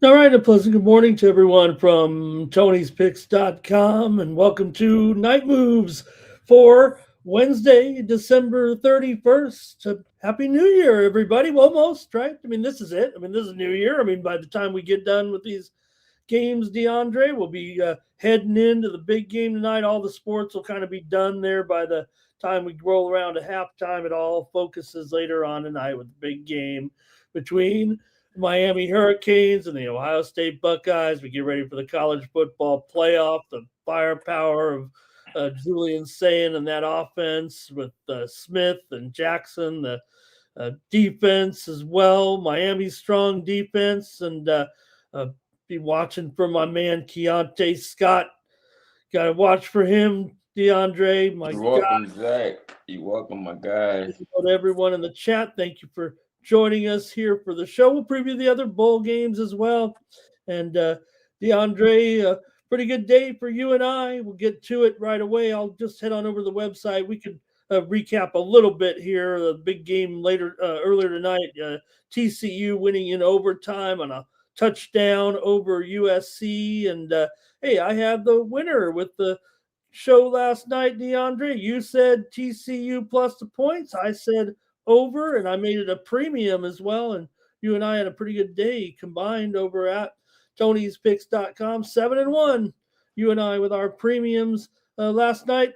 All right, a pleasant good morning to everyone from Tony'sPicks.com, and welcome to Night Moves for Wednesday, December 31st. Happy New Year, everybody. Well, almost, right? I mean, this is it. I mean, this is New Year. I mean, by the time we get done with these games, DeAndre, we'll be heading into the big game tonight. All the sports will kind of be done there by the time we roll around to halftime. It all focuses later on tonight with the big game between Miami Hurricanes and the Ohio State Buckeyes. We get ready for the college football playoff, the firepower of Julian Sayin and that offense with Smith and Jackson, the defense as well. Miami's strong defense, and uh, be watching for my man Keontae Scott. Got to watch for him, DeAndre. My You're God, welcome, Zach. You're welcome, my guy. to everyone in the chat. Thank you for joining us here for the show. We'll preview the other bowl games as well. And DeAndre, pretty good day for you and I. We'll get to it right away. I'll just head on over to the website. We could recap a little bit here. The big game later earlier tonight. TCU winning in overtime on a touchdown over USC. And hey, I have the winner with the show last night, DeAndre. You said TCU plus the points. I said over, and I made it a premium as well. And you and I had a pretty good day combined over at Tony'sPicks.com. 7-1. You and I with our premiums last night.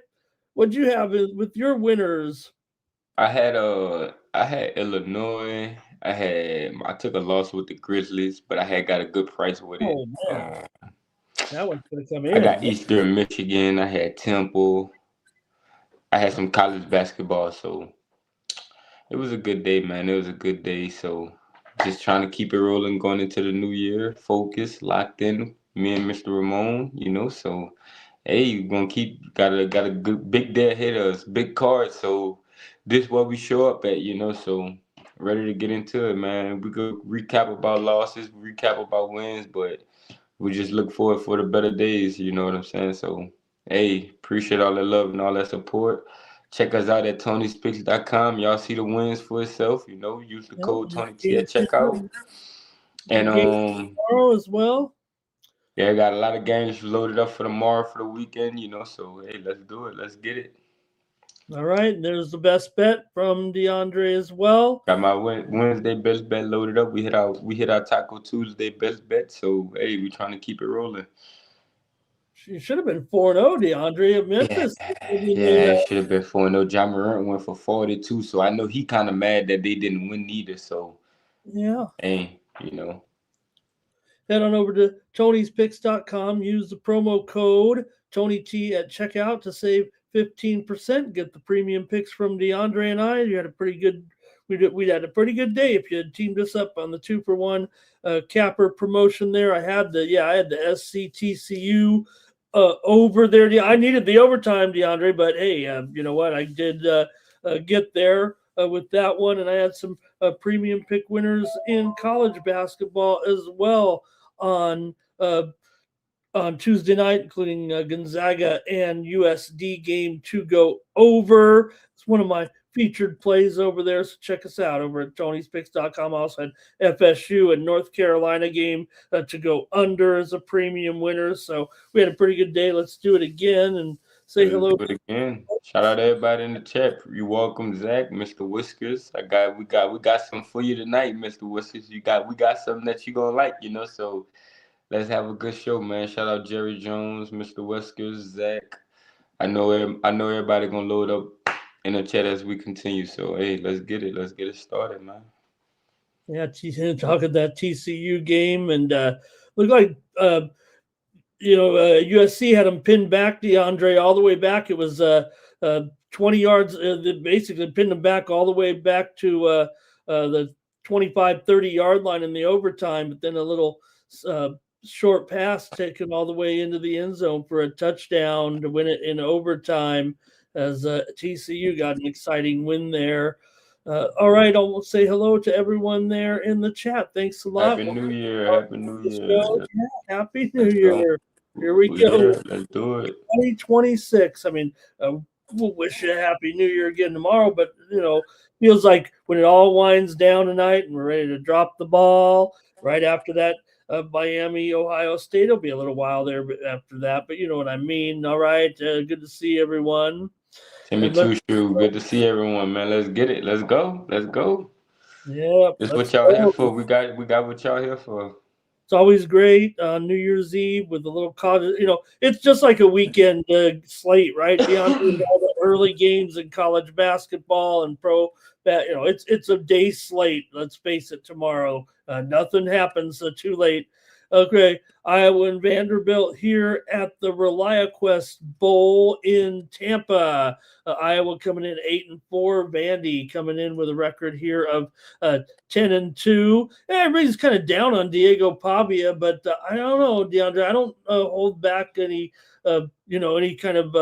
What'd you have with your winners? I had Illinois. I took a loss with the Grizzlies, but I had got a good price with it. Oh man, that one's gonna come I got in. Eastern Michigan. I had Temple. I had some college basketball, so it was a good day, man. It was a good day. So just trying to keep it rolling going into the new year. Focus, locked in. Me and Mr. Ramon, So hey, we're gonna keep got a good big day ahead of us, big card. So this what we show up at, So ready to get into it, man. We go recap about losses, recap about wins, but we just look forward for the better days. You know what I'm saying? So hey, appreciate all the love and all that support. Check us out at Tony'sPicks.com. Y'all see the wins for itself. Use the Yep, code big Tony T game at checkout. And big game tomorrow as well. yeah, got a lot of games loaded up for tomorrow for the weekend. So hey, let's do it. Let's get it. All right, there's the best bet from DeAndre as well. Got my Wednesday best bet loaded up. We hit our Taco Tuesday best bet. So hey, we trying to keep it rolling. She should have been 4-0, DeAndre of Yeah, Memphis. yeah, it should have been 4-0. John Morant went for 42, so I know he kind of mad that they didn't win neither. So Yeah. hey. Head on over to Tony'sPicks.com. Use the promo code TonyT at checkout to save 15%. Get the premium picks from DeAndre and I. You had a pretty good. We had a pretty good day if you had teamed us up on the 2-for-1 capper promotion there. I had the SCTCU over there. I needed the overtime, DeAndre, but hey, you know what? I did get there with that one, and I had some premium pick winners in college basketball as well on uh, on Tuesday night, including Gonzaga and USD game to go over. It's one of my featured plays over there. So check us out over at Tony'sPicks.com. I also had FSU and North Carolina game to go under as a premium winner. So we had a pretty good day. Let's do it again and say Let's hello. do it again. Shout out to everybody in the chat. You welcome, Zach, Mr. Whiskers. We got some for you tonight, Mr. Whiskers. We got something that you gonna like, So let's have a good show, man. Shout out Jerry Jones, Mr. Whiskers, Zach. I know everybody gonna load up in the chat as we continue. So hey, let's get it. Let's get it started, man. Yeah, talking that TCU game and looked like USC had them pinned back, DeAndre, all the way back. It was 20 yards. They basically pinned them back all the way back to the 25, 30-yard line in the overtime, but then a little short pass taken all the way into the end zone for a touchdown to win it in overtime as TCU got an exciting win there. All right, I'll say hello to everyone there in the chat. Thanks a lot. Happy New Year. Happy New Year. Yeah, Happy New Let's go. Year. Here we We go. here. Let's do it. 2026. I mean, we'll wish you a happy new year again tomorrow, but, feels like when it all winds down tonight and we're ready to drop the ball right after that Miami, Ohio State will be a little while there after that, but you know what I mean. All right, good to see everyone. Timmy And let's Two Shoe, good to see everyone, man. Let's get it. Let's go. Let's go. yeah, This what let's y'all here go. for. We got what y'all here for. It's always great on New Year's Eve with a little college. You know, it's just like a weekend slate, right? Beyond all the early games in college basketball and pro. You know, it's a day slate. Let's face it. Tomorrow, nothing happens too late. Okay, Iowa and Vanderbilt here at the ReliaQuest Bowl in Tampa. Iowa coming in 8-4. Vandy coming in with a record here of 10-2. Everybody's kind of down on Diego Pavia, but I don't know, DeAndre. I don't hold back any, any kind of,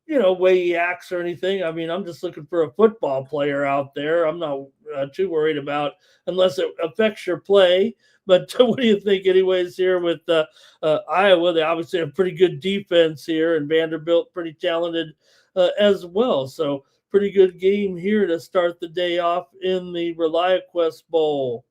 way he acts or anything. I mean, I'm just looking for a football player out there. I'm not too worried about unless it affects your play. But what do you think, anyways, here with Iowa? They obviously have pretty good defense here, and Vanderbilt pretty talented as well. So pretty good game here to start the day off in the ReliaQuest Bowl.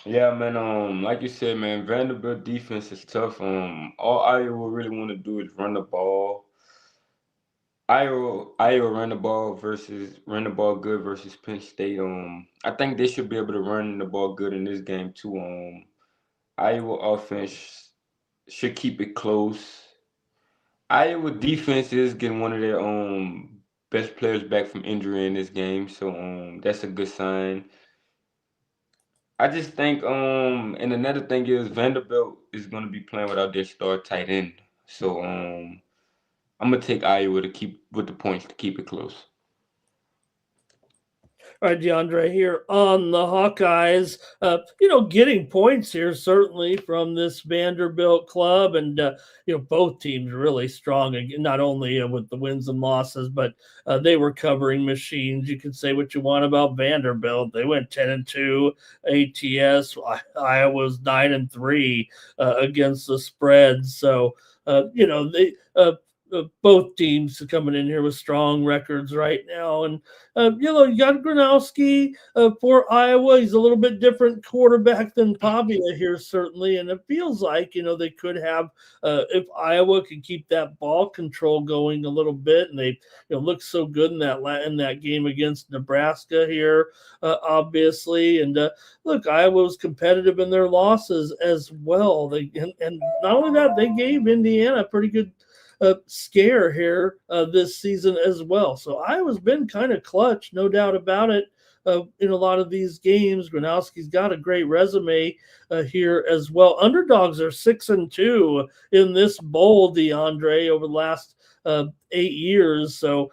Yeah, man. Like you said, man, Vanderbilt defense is tough. All Iowa really want to do is run the ball. Iowa run the ball good versus Penn State. I think they should be able to run the ball good in this game too. Iowa offense should keep it close. Iowa defense is getting one of their best players back from injury in this game, so that's a good sign. I just think and another thing is Vanderbilt is gonna be playing without their star tight end. So I'm gonna take Iowa to keep with the points to keep it close. All right, DeAndre here on the Hawkeyes. Getting points here certainly from this Vanderbilt club, and both teams really strong. Not only with the wins and losses, but they were covering machines. You can say what you want about Vanderbilt. They went 10-2 ATS. Iowa's 9-3 against the spread. So they. Both teams coming in here with strong records right now. And, you got Gronowski for Iowa. He's a little bit different quarterback than Pavia here, certainly. And it feels like, they could have, if Iowa could keep that ball control going a little bit, and they look so good in that game against Nebraska here, obviously. And look, Iowa was competitive in their losses as well. And not only that, they gave Indiana a pretty good scare here this season as well. So Iowa's been kind of clutch, no doubt about it, in a lot of these games. Gronowski's got a great resume here as well. Underdogs are 6-2 in this bowl, DeAndre, over the last 8 years. So,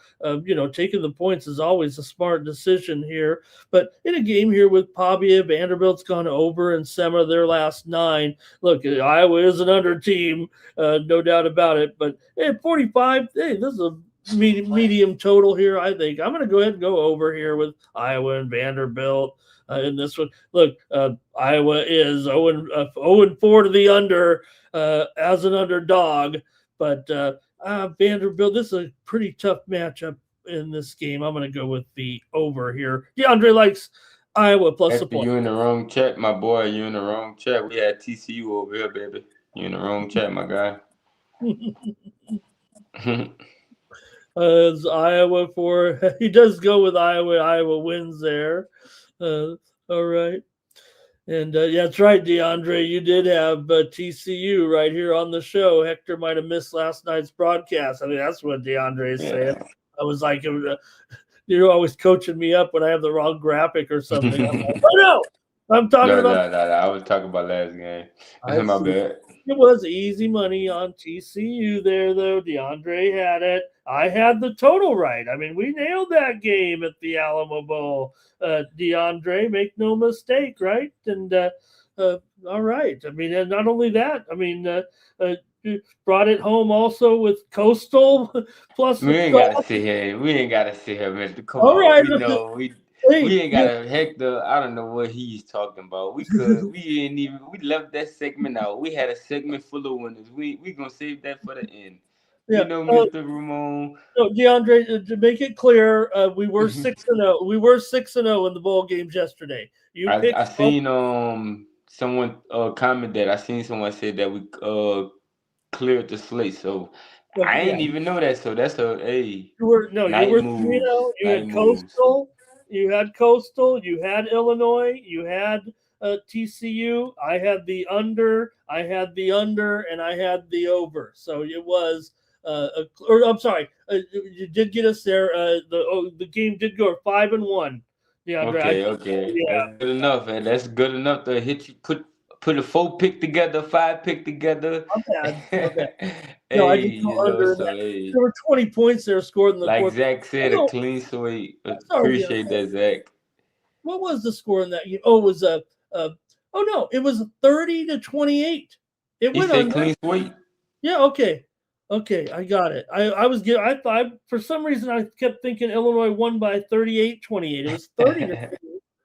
taking the points is always a smart decision here. But in a game here with Pavia, Vanderbilt's gone over in 7 of their last 9. Look, Iowa is an under team, no doubt about it. But 45, hey, this is a medium total here, I think. I'm going to go ahead and go over here with Iowa and Vanderbilt. In this one, look, Iowa is 0-4 to the under as an underdog, but Vanderbilt, this is a pretty tough matchup in this game. I'm going to go with the over here. DeAndre likes Iowa plus the point. You in the wrong chat, my boy. You in the wrong chat. We had TCU over here, baby. You in the wrong chat, my guy. It's Iowa he does go with Iowa. Iowa wins there. All right. And that's right, DeAndre. You did have TCU right here on the show. Hector might have missed last night's broadcast. I mean, that's what DeAndre is saying. I was like, you're always coaching me up when I have the wrong graphic or something. I'm like, oh, no. I'm talking about. No. I was talking about last game. That's my bad. It was easy money on TCU there, though. DeAndre had it. I had the total right. I mean, we nailed that game at the Alamo Bowl. DeAndre, make no mistake, right? And all right. I mean, and not only that, I mean, brought it home also with Coastal plus. We ain't got to sit here, Mr. Come all on. right. We know we ain't got to Hector. I don't know what he's talking about. We left that segment out. We had a segment full of winners. We gonna save that for the end. Yeah. Mr. Ramon. No, DeAndre, to make it clear, we were 6-0. We were 6-0 in the bowl games yesterday. You I picked seen someone comment that. I seen someone say that we cleared the slate. So I yeah. ain't even know that. So that's a You night were 3-0. moves. You Night had moves. Coastal, you had Illinois, you had TCU. I had the under, and I had the over. So it was or I'm sorry, you did get us there. The game did go 5-1. DeAndre, Okay, okay. yeah, That's good enough, man. That's good enough to hit you put a 4 pick together, 5 pick together. my bad. No, I Hey, did go you know, under, and so hey, there were 20 points there scored in the like fourth. Zach said, a No, clean sweep. I'm sorry, DeAndre. Appreciate that, Zach. What was the score in that game? Oh, it was oh no, it was 30-28. It He went said under. clean sweep. Yeah, okay, I got it. I thought for some reason I kept thinking Illinois won by 38-28. It was 30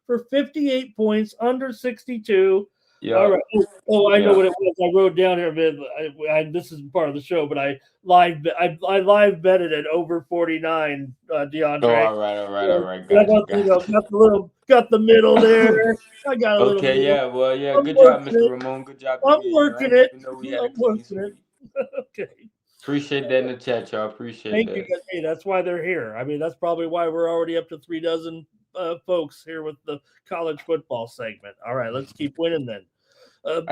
for 58 points under 62. All Yup. right. Oh, I know Yeah. what it was. I wrote down here, man. This is part of the show, but I live betted at over 49, Oh, DeAndre. all right, all right, all So right. I Got you, got the middle there. I got a little Okay, middle. yeah, well, yeah, I'm good job, working Mr. it. Ramon. Good job I'm again. You know, I working didn't it. even know we had a I'm clean working it. sweep. Okay. Appreciate that in the chat, y'all. Appreciate Thank you, that. guys. Hey, that's why they're here. I mean, that's probably why we're already up to 3 dozen folks here with the college football segment. All right, let's keep winning then.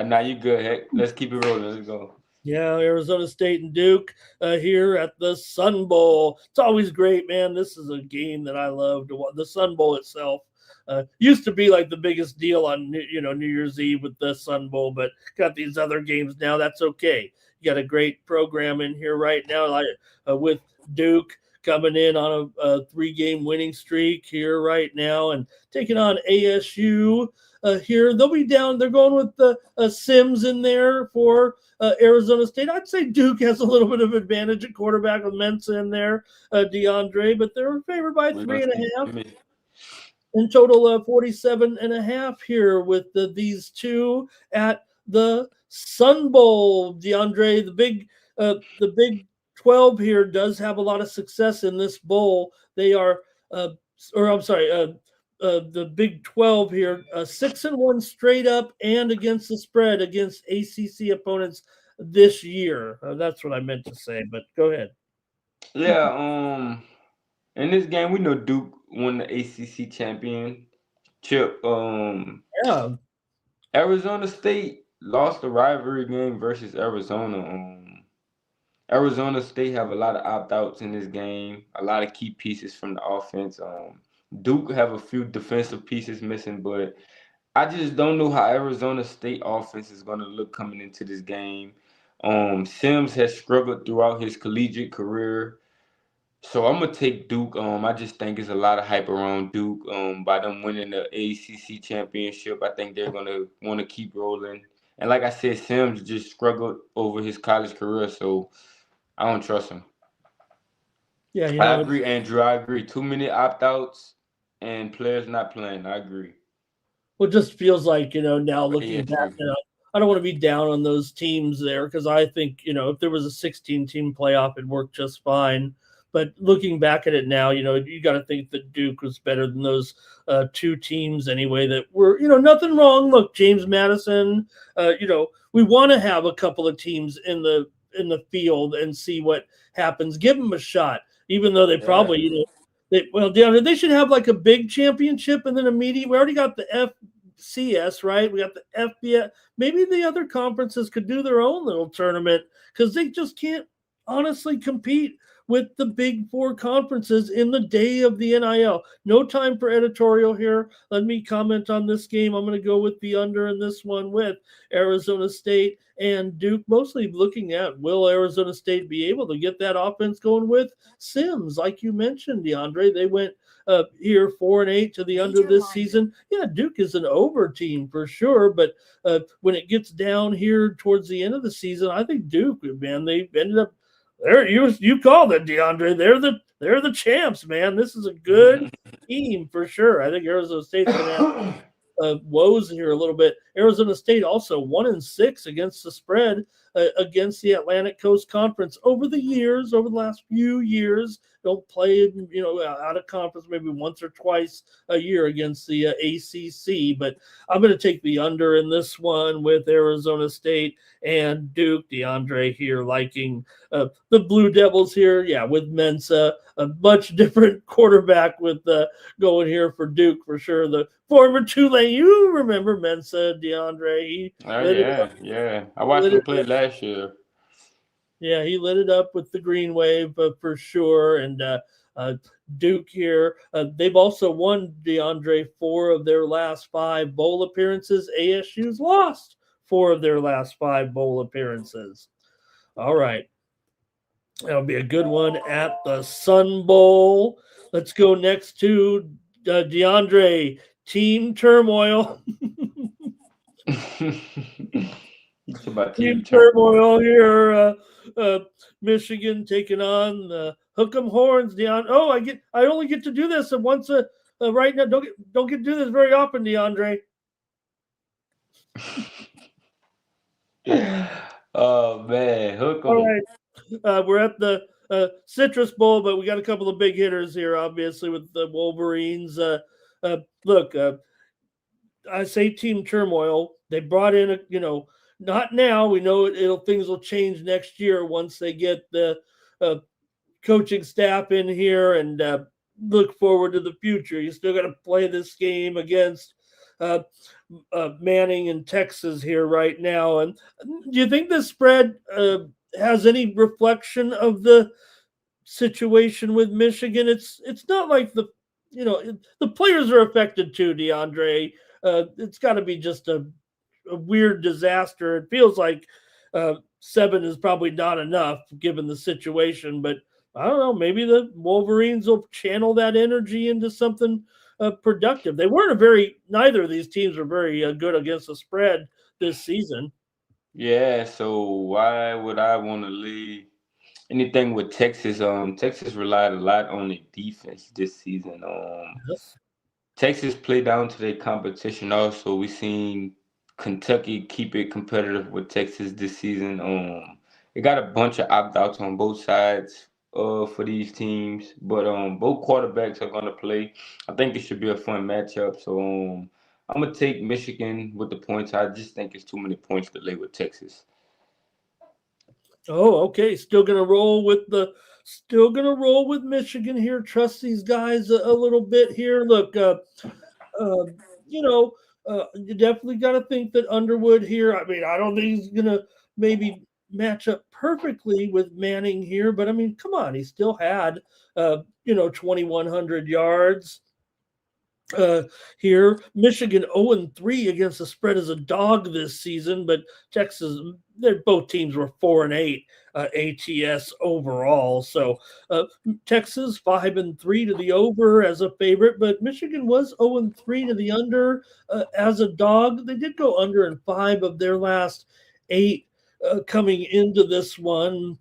Now you good. Heck, let's keep it rolling. Let's go. Yeah, Arizona State and Duke here at the Sun Bowl. It's always great, man. This is a game that I love to watch. The Sun Bowl itself used to be like the biggest deal on New Year's Eve with the Sun Bowl, but got these other games now. That's okay. You got a great program in here right now, like with Duke coming in on a 3-game winning streak here right now and taking on ASU here. They'll be down. They're going with the Sims in there for Arizona State. I'd say Duke has a little bit of advantage at quarterback with Mensa in there, DeAndre, but they're favored by We're gonna see. 3.5. In total of 47.5 here with these two at the Sun Bowl. DeAndre, the Big 12 here does have a lot of success in this bowl. They are, or I'm sorry, the Big 12 here, 6-1 straight up and against the spread against ACC opponents this year. That's what I meant to say, but go ahead. Yeah, in this game we know Duke won the ACC championship. Yeah, Arizona State lost the rivalry game versus Arizona. Arizona State have a lot of opt-outs in this game, a lot of key pieces from the offense. Duke have a few defensive pieces missing, but I just don't know how Arizona State offense is going to look coming into this game. Sims has struggled throughout his collegiate career. So I'm gonna take Duke. I just think it's a lot of hype around Duke. By them winning the ACC championship, I think they're gonna want to keep rolling. And like I said, Sims just struggled over his college career, so I don't trust him. yeah, I agree, Andrew. I agree. Too many opt-outs and players not playing. I agree. well, it just feels like, now But yeah, looking back, true. I don't want to be down on those teams there because I think, if there was a 16-team playoff, it'd work just fine. But looking back at it now, you got to think that Duke was better than those two teams anyway that were, nothing wrong. Look, James Madison, we want to have a couple of teams in the field and see what happens. Give them a shot, even though they Yeah. probably, DeAndre, they should have like a big championship and then immediate. We already got the FCS, right? We got the FBS. Maybe the other conferences could do their own little tournament because they just can't honestly compete with the big four conferences in the day of the NIL. No time for editorial here. Let me comment on this game. I'm going to go with the under in this one with Arizona State and Duke, mostly looking at will Arizona State be able to get that offense going with Sims, like you mentioned, DeAndre. They went here 4-8 to the under this season. Yeah, Duke is an over team for sure, but when it gets down here towards the end of the season, I think Duke, man, they ended up there. You called it, DeAndre. They're the champs, man. This is a good team for sure. I think Arizona State's going to have woes here a little bit. Arizona State also 1-6 against the spread against the Atlantic Coast Conference over the last few years. don't play, out of conference maybe once or twice a year against the ACC. But I'm going to take the under in this one with Arizona State and Duke. DeAndre here liking the Blue Devils here. Yeah, with Mensa, a much different quarterback with going here for Duke for sure. The former Tulane, you remember Mensa, DeAndre? He Oh lit it up. yeah. I watched Lit him it play up. last year. Yeah, he lit it up with the Green Wave for sure. And Duke here, they've also won, DeAndre, 4 of their last 5 bowl appearances. ASU's lost 4 of their last 5 bowl appearances. All right. That'll be a good one at the Sun Bowl. Let's go next to DeAndre. Team turmoil. You talk about Team team turmoil. turmoil here. Michigan taking on the Hook'em Horns. Oh, I only get to do this once right now. Don't get to do this very often, DeAndre. Oh man, hook All 'em. right. We're at the Citrus Bowl, but we got a couple of big hitters here, obviously, with the Wolverines. Look, I say team turmoil. They brought in not now. We know things will change next year once they get the uh, coaching staff in here and look forward to the future. You still got to play this game against uh, Manning and Texas here right now. And do you think the spread has any reflection of the situation with Michigan? It's not like the players are affected too, DeAndre. It's got to be just a weird disaster. It feels like 7 is probably not enough given the situation, but I don't know. Maybe the Wolverines will channel that energy into something productive. They weren't neither of these teams were very good against the spread this season. Yeah, so why would I want to leave anything with Texas? Texas relied a lot on the defense this season. Yes. Texas played down to their competition. Also, we seen Kentucky keep it competitive with Texas this season. It got a bunch of opt outs on both sides for these teams, but both quarterbacks are gonna play. I think it should be a fun matchup. So I'm gonna take Michigan with the points. I just think it's too many points to lay with Texas. Oh, okay. Still gonna roll with Michigan here. Trust these guys a little bit here. Look, uh, you know, you definitely got to think that Underwood here. I mean, I don't think he's gonna maybe match up perfectly with Manning here, but I mean, come on, he still had 2,100 yards here. Michigan 0-3 against the spread as a dog this season, but Texas, both teams were 4-8 ATS overall. So Texas 5-3 to the over as a favorite, but Michigan was 0-3 to the under as a dog. They did go under in 5 of their last 8. Coming into this one.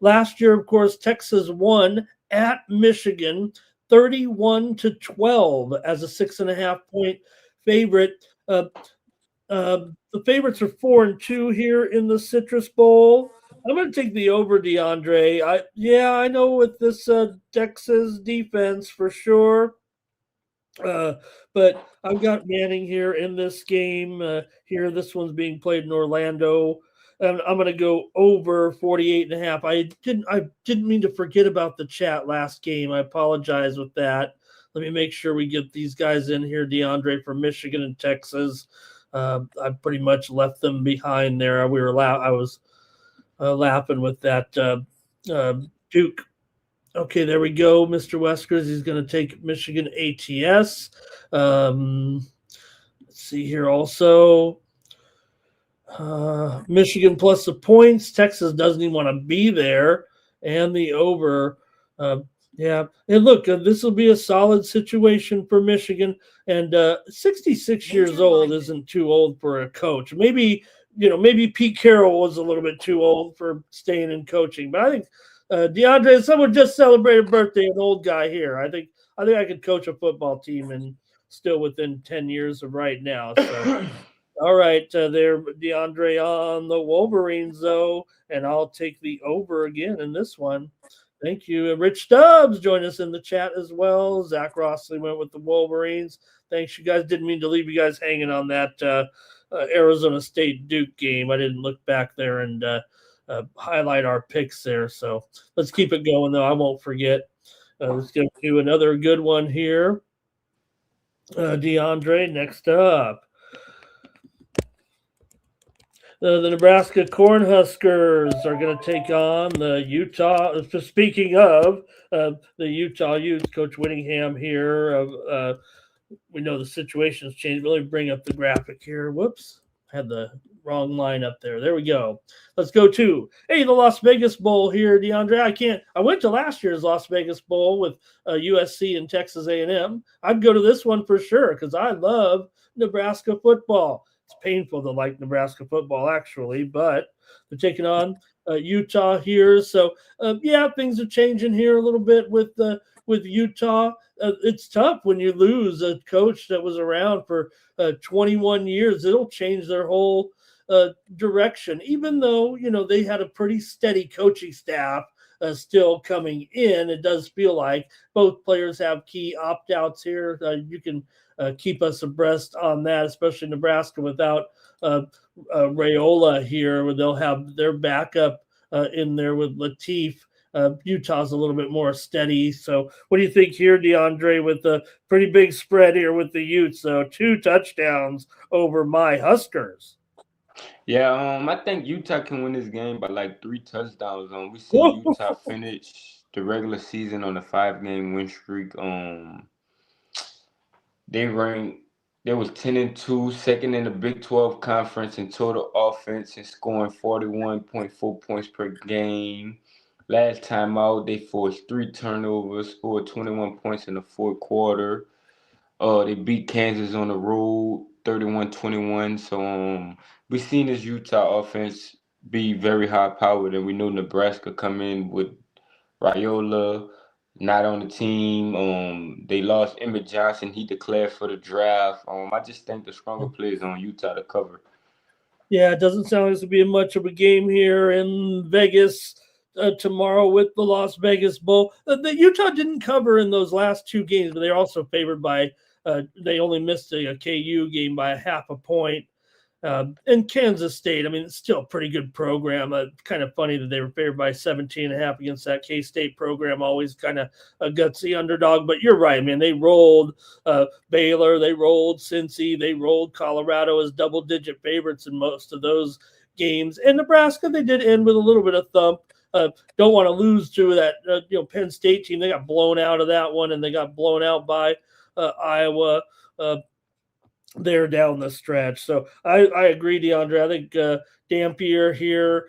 Last year, of course, Texas won at Michigan 31-12 as a 6.5 point favorite. The favorites are 4-2 here in the Citrus Bowl. I'm going to take the over, DeAndre. I know with this Texas defense for sure. But I've got Manning here in this game. Here, this one's being played in Orlando. And I'm going to go over 48.5. I didn't mean to forget about the chat last game. I apologize with that. Let me make sure we get these guys in here. DeAndre from Michigan and Texas. I pretty much left them behind there. I was laughing with that Duke. Okay, there we go. Mr. Weskers, he's going to take Michigan ATS. Let's see here also. Michigan plus the points. Texas doesn't even want to be there. And the over. Yeah. And look, this will be a solid situation for Michigan. And 66 years old isn't too old for a coach. Maybe Pete Carroll was a little bit too old for staying in coaching. But I think DeAndre, someone just celebrated birthday, an old guy here. I think I could coach a football team and still within 10 years of right now. So all right, there, DeAndre on the Wolverines, though, and I'll take the over again in this one. Thank you. And Rich Stubbs joined us in the chat as well. Zach Rossley went with the Wolverines. Thanks, you guys. Didn't mean to leave you guys hanging on that Arizona State Duke game. I didn't look back there and highlight our picks there. So let's keep it going, though. I won't forget. Let's get to another good one here. DeAndre, next up. The Nebraska Cornhuskers are going to take on the Utah. Speaking of the Utah Utes, Coach Whittingham here. We know the situation has changed. Really bring up the graphic here. Whoops, had the wrong line up there. There we go. Let's go to the Las Vegas Bowl here, DeAndre. I went to last year's Las Vegas Bowl with USC and Texas A&M. I'd go to this one for sure because I love Nebraska football. It's painful to like Nebraska football, actually, but they're taking on Utah here. So, things are changing here a little bit with Utah. It's tough when you lose a coach that was around for 21 years. It'll change their whole direction, even though, they had a pretty steady coaching staff still coming in. It does feel like both players have key opt-outs here. You can keep us abreast on that, especially Nebraska without Raiola here, where they'll have their backup in there with Latif. Utah's a little bit more steady. So what do you think here, DeAndre, with the pretty big spread here with the Utes? So 2 touchdowns over my Huskers. Yeah, I think Utah can win this game by like 3 touchdowns. We seen Utah finish the regular season on a 5-game win streak. They was 10-2, second in the Big 12 conference in total offense and scoring 41.4 points per game. Last time out, they forced 3 turnovers, scored 21 points in the fourth quarter. They beat Kansas on the road, 31-21. So we've seen this Utah offense be very high-powered, and we know Nebraska come in with Raiola not on the team. They lost Emmett Johnson. He declared for the draft. I just think the stronger players on Utah to cover. Yeah, it doesn't sound like this will be much of a game here in Vegas tomorrow with the Las Vegas Bowl. The Utah didn't cover in those last 2 games, but they're also favored by they only missed a KU game by 0.5 point. And Kansas State, it's still a pretty good program. Kind of funny that they were favored by 17.5 against that K-State program, always kind of a gutsy underdog. But you're right, man. They rolled Baylor, they rolled Cincy, they rolled Colorado as double-digit favorites in most of those games. And Nebraska, they did end with a little bit of thump. Don't want to lose to that Penn State team. They got blown out of that one, and they got blown out by Iowa. There down the stretch. So I agree, DeAndre. I think Dampier here,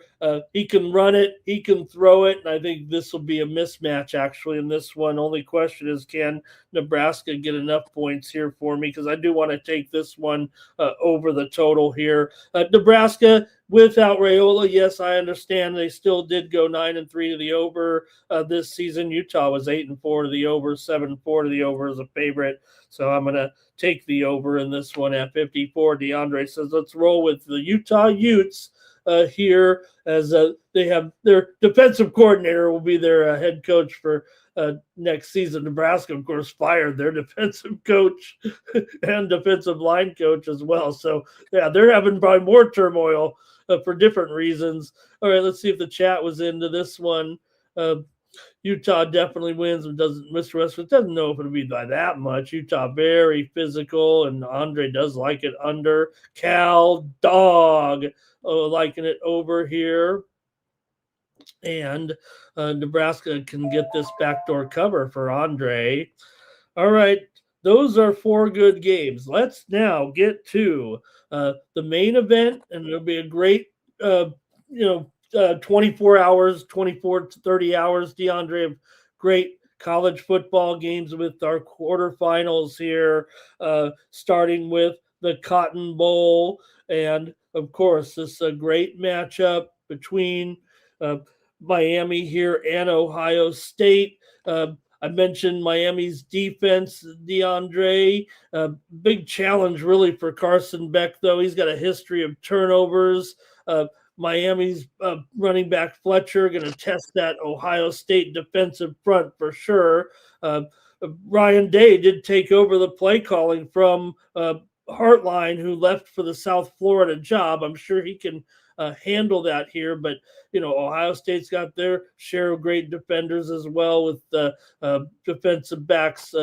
he can run it, he can throw it, and I think this will be a mismatch actually in this one. Only question is, can Nebraska get enough points here for me? Because I do want to take this one over the total here. Nebraska without Raiola, yes, I understand they still did go 9-3 to the over this season. Utah was 8-4 to the over, 7-4 to the over as a favorite. So I'm going to take the over in this one at 54. DeAndre says, let's roll with the Utah Utes here as they have their defensive coordinator will be their head coach for next season. Nebraska, of course, fired their defensive coach and defensive line coach as well. So, yeah, they're having probably more turmoil for different reasons. All right, let's see if the chat was into this one. Utah definitely wins and Mr. Westbrook doesn't know if it'll be by that much. Utah very physical, and Andre does like it under. Cal dog liking it over here. And Nebraska can get this backdoor cover for Andre. All right, those are 4 good games. Let's now get to the main event, and it'll be a great 24 hours, 24 to 30 hours, DeAndre, of great college football games with our quarterfinals here, starting with the Cotton Bowl. And, of course, this is a great matchup between Miami here and Ohio State. I mentioned Miami's defense, DeAndre. Big challenge, really, for Carson Beck, though. He's got a history of turnovers. Miami's running back Fletcher going to test that Ohio State defensive front for sure. Uh, Ryan Day did take over the play calling from Hartline, who left for the South Florida job. I'm sure he can handle that here, but Ohio State's got their share of great defenders as well with the defensive backs,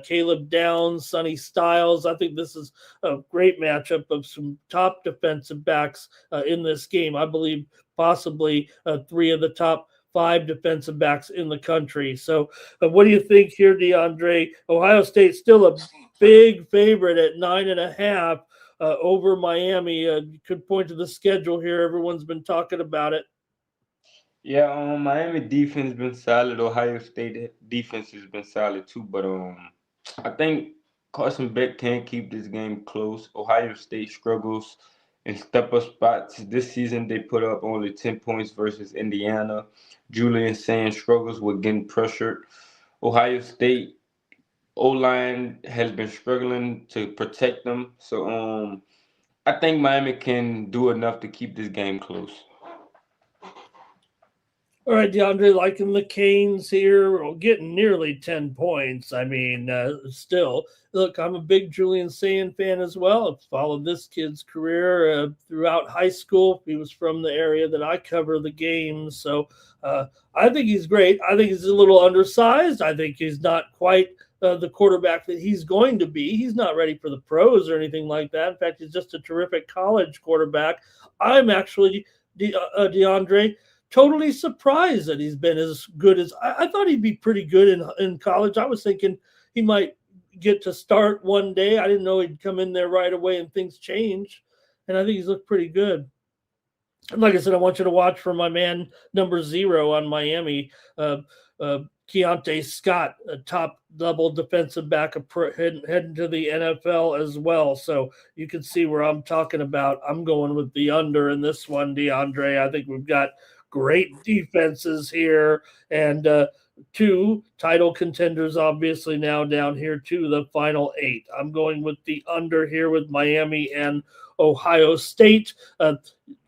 Caleb Downs, Sonny Styles. I think this is a great matchup of some top defensive backs in this game. I believe possibly three of the top five defensive backs in the country. So, what do you think here, DeAndre? Ohio State still a big favorite at 9.5 over Miami. You could point to the schedule here. Everyone's been talking about it. Yeah, Miami defense been solid. Ohio State defense has been solid too, but I think Carson Beck can't keep this game close. Ohio State struggles in step up spots. This season they put up only 10 points versus Indiana. Julian Sand struggles with getting pressured. Ohio State O line has been struggling to protect them. So I think Miami can do enough to keep this game close. All right, DeAndre, liking the Canes here, getting nearly 10 points. I mean, still, look, I'm a big Julian Sand fan as well. I've followed this kid's career throughout high school. He was from the area that I cover the games. So I think he's great. I think he's a little undersized. I think he's not quite the quarterback that he's going to be. He's not ready for the pros or anything like that. In fact, he's just a terrific college quarterback. I'm actually, DeAndre, totally surprised that he's been as good as I thought he'd be pretty good in college. I was thinking he might get to start one day. I didn't know he'd come in there right away and things change. And I think he's looked pretty good. And like I said, I want you to watch for my man number 0 on Miami, Keontae Scott, a top double defensive back heading to the NFL as well. So you can see where I'm talking about. I'm going with the under in this one, DeAndre. I think we've got great defenses here, and 2 title contenders obviously now down here to the final 8. I'm going with the under here with Miami and Ohio State.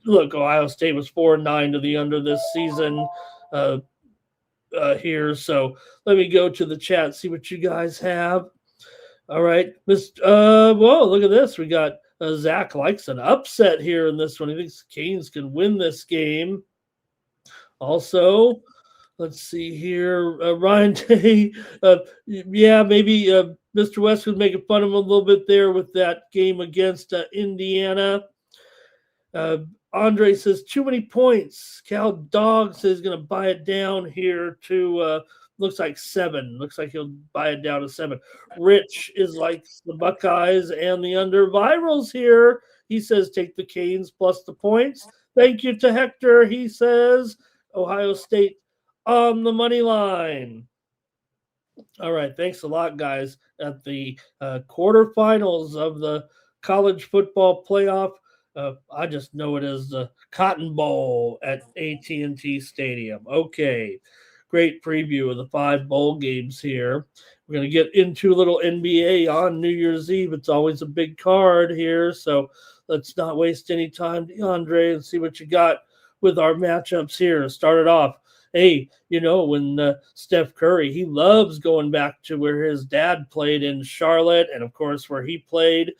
Look, Ohio State was 4-9 to the under this season here. So let me go to the chat, see what you guys have. All right, whoa, look at this. We got Zach likes an upset here in this one. He thinks Canes can win this game. Also, let's see here. Ryan Day, yeah, maybe Mr. West was making fun of him a little bit there with that game against Indiana. Andre says too many points. Cal Dog says he's going to buy it down here to looks like 7. Looks like he'll buy it down to 7. Rich is like the Buckeyes and the under. Virals here. He says take the Canes plus the points. Thank you to Hector. He says Ohio State on the money line. All right. Thanks a lot, guys. At the quarterfinals of the college football playoff, I just know it as the Cotton Bowl at AT&T Stadium. Okay. Great preview of the 5 bowl games here. We're going to get into a little NBA on New Year's Eve. It's always a big card here. So let's not waste any time, DeAndre, and see what you got with our matchups here. Started off, hey, when Steph Curry, he loves going back to where his dad played in Charlotte, and of course where he played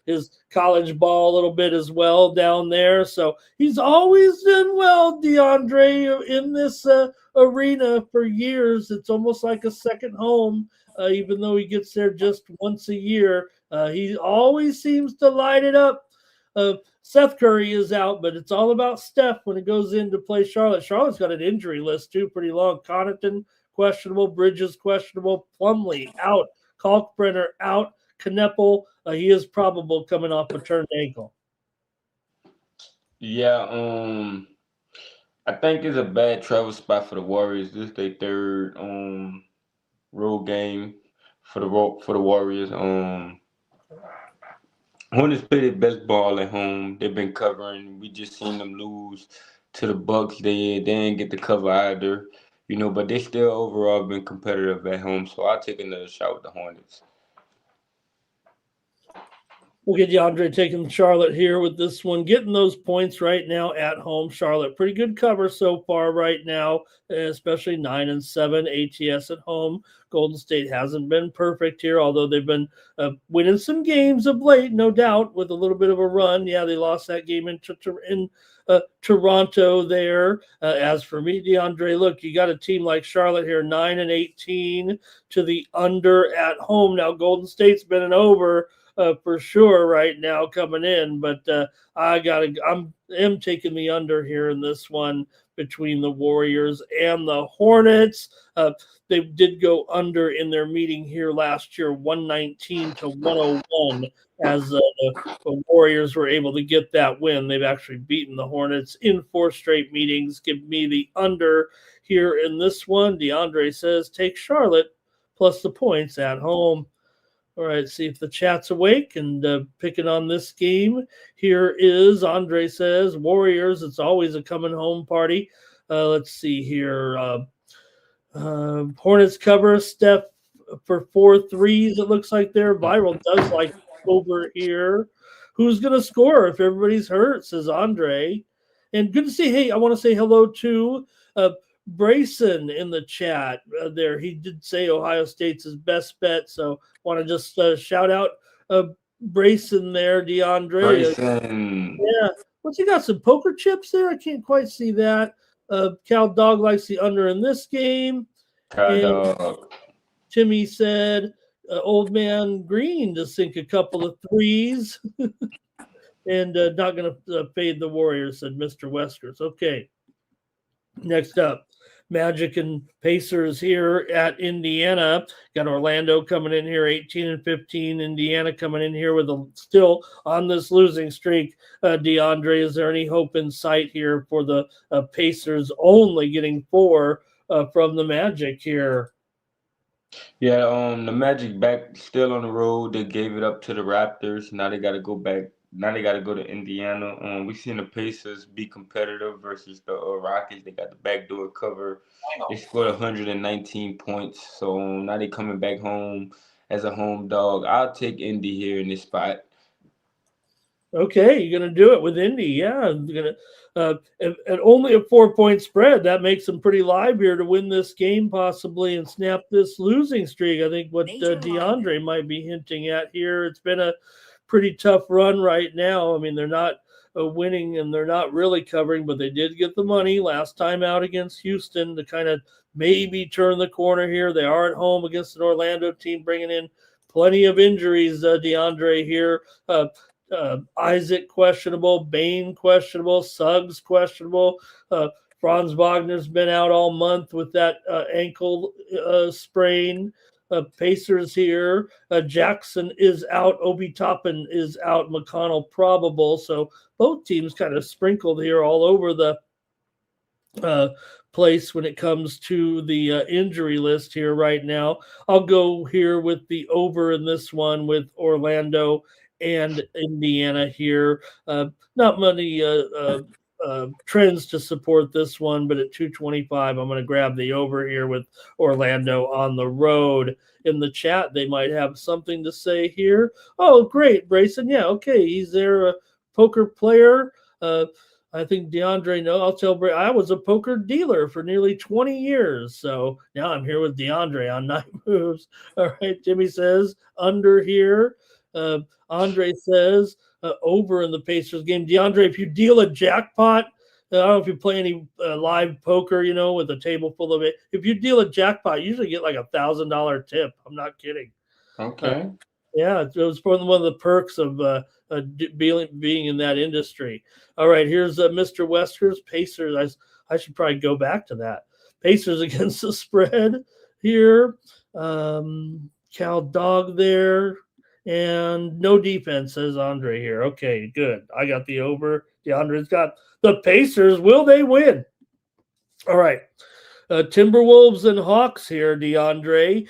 his college ball a little bit as well down there. So he's always done well, DeAndre, in this arena for years. It's almost like a second home, even though he gets there just once a year. He always seems to light it up. Seth Curry is out, but it's all about Steph when it goes in to play Charlotte. Charlotte's got an injury list, too, pretty long. Connaughton, questionable. Bridges, questionable. Plumlee, out. Kalkbrenner, out. Kneppel, he is probable coming off a turned ankle. Yeah, I think it's a bad travel spot for the Warriors. This is their 3rd road game for the Warriors. Hornets play their best ball at home. They've been covering. We just seen them lose to the Bucks. They didn't get the cover either, but they still overall been competitive at home. So I'll take another shot with the Hornets. We'll get DeAndre taking Charlotte here with this one, getting those points right now at home. Charlotte, pretty good cover so far right now, especially 9-7 ATS at home. Golden State hasn't been perfect here, although they've been winning some games of late, no doubt, with a little bit of a run. Yeah, they lost that game in Toronto there. As for me, DeAndre, look, you got a team like Charlotte here, 9-18 to the under at home. Now, Golden State's been an over for sure right now coming in, but I'm taking the under here in this one between the Warriors and the Hornets. They did go under in their meeting here last year, 119-101, as the Warriors were able to get that win. They've actually beaten the Hornets in 4 straight meetings. Give me the under here in this one. DeAndre says take Charlotte plus the points at home. All right, see if the chat's awake and picking on this game. Here is Andre says Warriors. It's always a coming home party. Let's see here. Hornets cover Steph for 4 threes. It looks like there. Viral does like over here. Who's going to score if everybody's hurt, says Andre. And good to see. Hey, I want to say hello to Brayson in the chat there. He did say Ohio State's his best bet, so want to just shout out Brayson there, DeAndre. Brayson. Yeah. What's he got? Some poker chips there? I can't quite see that. Cal Dog likes the under in this game. Cal Dog. Timmy said Old Man Green to sink a couple of threes. And not going to fade the Warriors, said Mr. Weskers. Okay. Next up, Magic and Pacers here at Indiana. Got Orlando coming in here 18-15. Indiana coming in here with still on this losing streak. DeAndre, is there any hope in sight here for the Pacers only getting 4 from the Magic here? Yeah, the Magic back still on the road. They gave it up to the Raptors. Now they got to go back. Now they got to go to Indiana. We've seen the Pacers be competitive versus the Rockets. They got the backdoor cover. They scored 119 points. So now they coming back home as a home dog. I'll take Indy here in this spot. Okay, you're going to do it with Indy. Yeah, you're going to and only a 4-point spread. That makes them pretty live here to win this game possibly and snap this losing streak. I think what DeAndre might be hinting at here. It's been a pretty tough run right now. I mean, they're not winning and they're not really covering, but they did get the money last time out against Houston to kind of maybe turn the corner here. They are at home against an Orlando team bringing in plenty of injuries. DeAndre here. Isaac questionable, Bain questionable, Suggs questionable. Franz Wagner's been out all month with that ankle sprain. Pacers here. Jackson is out. Obi Toppin is out. McConnell probable. So both teams kind of sprinkled here all over the place when it comes to the injury list here right now. I'll go here with the over in this one with Orlando and Indiana here. Not many trends to support this one, but at 225, I'm going to grab the over here with Orlando on the road. In the chat, they might have something to say here. Oh, great, Brayson. Yeah, okay, he's their poker player. I think DeAndre knows. I'll tell Bray, I was a poker dealer for nearly 20 years. So now I'm here with DeAndre on Night Moves. All right, Jimmy says under here. Andre says over in the Pacers game. DeAndre, if you deal a jackpot, I don't know if you play any live poker, with a table full of it. If you deal a jackpot, you usually get like $1,000 tip. I'm not kidding. Okay. Yeah, it was one of the perks of being in that industry. All right, here's Mr. Weskers. Pacers. I should probably go back to that. Pacers against the spread here. Cal Dog there. And no defense, says Andre here. Okay, good. I got the over. DeAndre's got the Pacers. Will they win? All right. Timberwolves and Hawks here, DeAndre.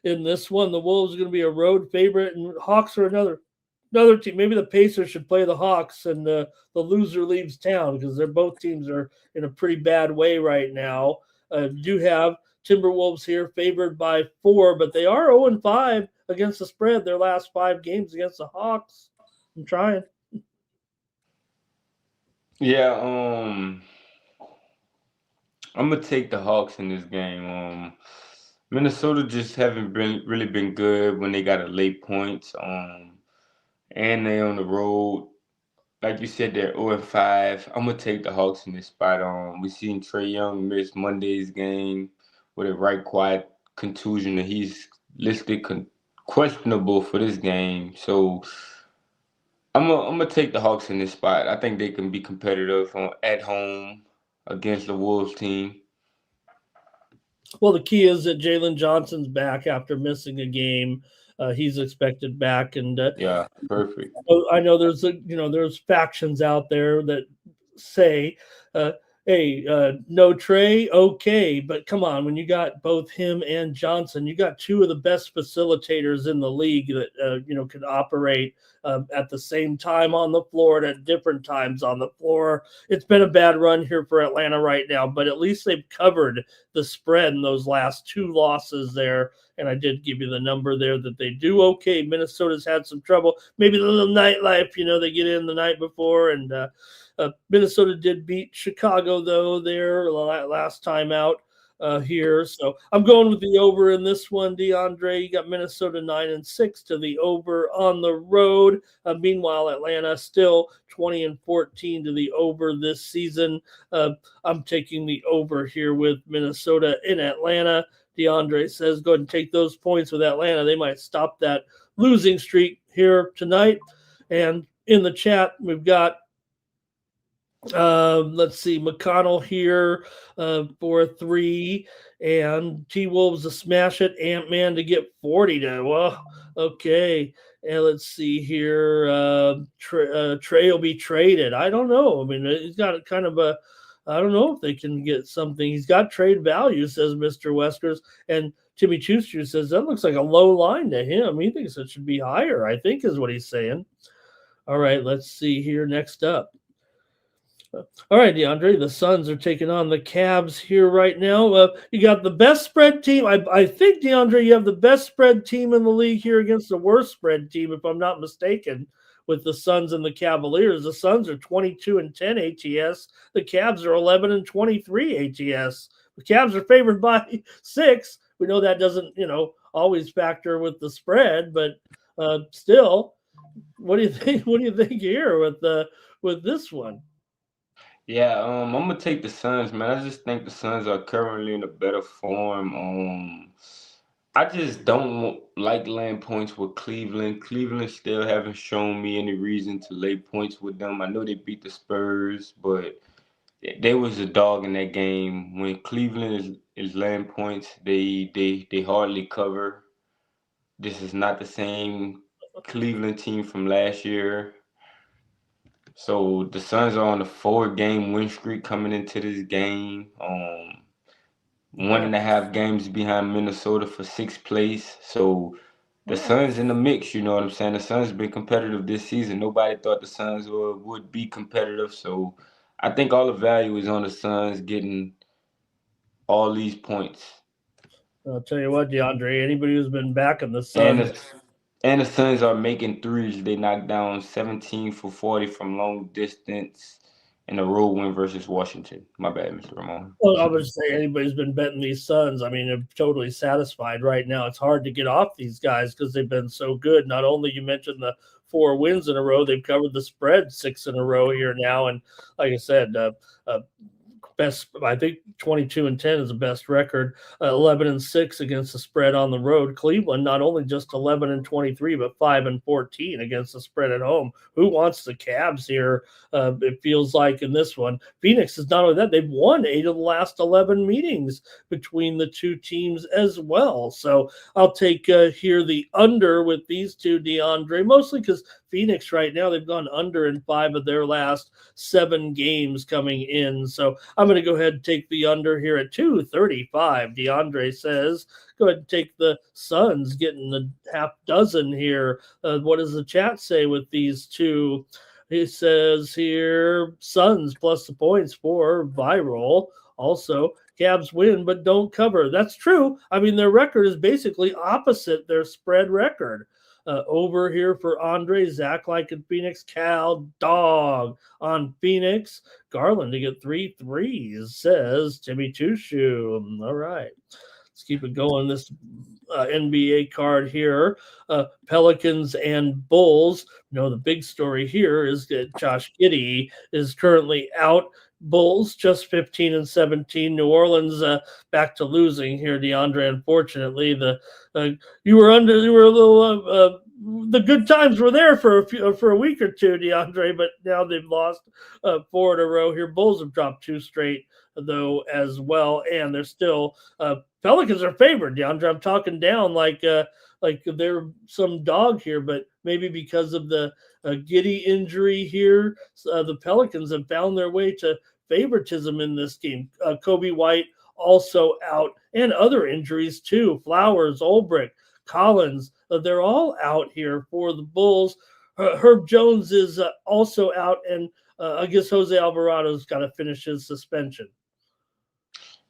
In this one, the Wolves are going to be a road favorite, and Hawks are another team. Maybe the Pacers should play the Hawks, and the loser leaves town because both teams are in a pretty bad way right now. Do have Timberwolves here favored by 4, but they are 0-5 against the spread their last 5 games against the Hawks. I'm trying. Yeah, I'm gonna take the Hawks in this game. Minnesota just haven't been really been good when they got to late points. And they on the road. Like you said, they're 0-5. I'm gonna take the Hawks in this spot. We seen Trey Young miss Monday's game with a right quad contusion, and he's listed questionable for this game. So I'm gonna take the Hawks in this spot. I think they can be competitive at home against the Wolves team. Well, the key is that Jalen Johnson's back after missing a game. He's expected back, and Yeah, perfect. I know there's factions out there that say, uh, "Hey, no Trey, okay," but come on, when you got both him and Johnson, you got two of the best facilitators in the league that can operate at the same time on the floor and at different times on the floor. It's been a bad run here for Atlanta right now, but at least they've covered the spread in those last two losses there. And I did give you the number there that they do okay. Minnesota's had some trouble. Maybe the little nightlife, they get in the night before. And Minnesota did beat Chicago, though, there last time out here. So I'm going with the over in this one, DeAndre. You got Minnesota 9-6 to the over on the road. Meanwhile, Atlanta still 20-14 to the over this season. I'm taking the over here with Minnesota in Atlanta. DeAndre says, go ahead and take those points with Atlanta. They might stop that losing streak here tonight. And in the chat, we've got, let's see, McConnell here for 3, and T-Wolves to smash it, Ant-Man to get 40 to, well, okay. And let's see here, Trey will be traded. I don't know. I mean, he's got kind of a, I don't know if they can get something. He's got trade value, says Mr. Weskers. And Timmy Chooster says that looks like a low line to him. He thinks it should be higher, I think is what he's saying. All right, let's see here next up. All right, DeAndre, the Suns are taking on the Cavs here right now. You got the best spread team. I think, DeAndre, you have the best spread team in the league here against the worst spread team, if I'm not mistaken, with the Suns and the Cavaliers. The Suns are 22-10 ATS. The Cavs are 11-23 ATS. The Cavs are favored by 6. We know that doesn't, always factor with the spread, but still, what do you think? What do you think here with this one? Yeah, I'm gonna take the Suns, man. I just think the Suns are currently in a better form. I just don't like laying points with Cleveland. Cleveland still haven't shown me any reason to lay points with them. I know they beat the Spurs, but there was a dog in that game. When Cleveland is laying points, they hardly cover. This is not the same Cleveland team from last year. So the Suns are on a 4-game win streak coming into this game. 1.5 games behind Minnesota for 6th place. So the Suns in the mix, you know what I'm saying? The Suns been competitive this season. Nobody thought the Suns would be competitive. So I think all the value is on the Suns getting all these points. I'll tell you what, DeAndre, anybody who's been back in the And Suns. the Suns are making threes. They knocked down 17 for 40 from long distance in a road win versus Washington. My bad, Mr. Ramon. Well, I would say anybody's been betting these Suns. I mean, I'm totally satisfied right now. It's hard to get off these guys because they've been so good. Not only you mentioned the 4 wins in a row, they've covered the spread 6 in a row here now. And like I said, best, I think 22-10 is the best record. 11-6 against the spread on the road. Cleveland not only just 11-23, but 5-14 against the spread at home. Who wants the Cavs here? It feels like in this one, Phoenix is not only that, they've won 8 of the last 11 meetings between the two teams as well. So I'll take here the under with these two, DeAndre, mostly because Phoenix right now, they've gone under in 5 of their last 7 games coming in. So I'm going to go ahead and take the under here at 235. DeAndre says, go ahead and take the Suns, getting the half dozen here. What does the chat say with these two? He says here, Suns plus the points for viral. Also, Cavs win but don't cover. That's true. I mean, their record is basically opposite their spread record. over here for Andre. Zach liking Phoenix. Cal dog on Phoenix. Garland to get 3 threes, says Timmy Two Shoe. All right. Let's keep it going. This NBA card here. Pelicans and Bulls. The big story here is that Josh Giddey is currently out. Bulls just 15-17. New Orleans back to losing here. DeAndre, unfortunately, you were a little. The good times were there for a week or two, DeAndre, but now they've lost 4 in a row here. Bulls have dropped 2 straight though as well, and they're still Pelicans are favored. DeAndre, I'm talking down like they're some dog here, but maybe because of the Giddey injury here, the Pelicans have found their way to favoritism in this game. Kobe White also out, and other injuries too. Flowers, Ulbrich, Collins, they're all out here for the Bulls. Herb Jones is also out, and I guess Jose Alvarado's got to finish his suspension.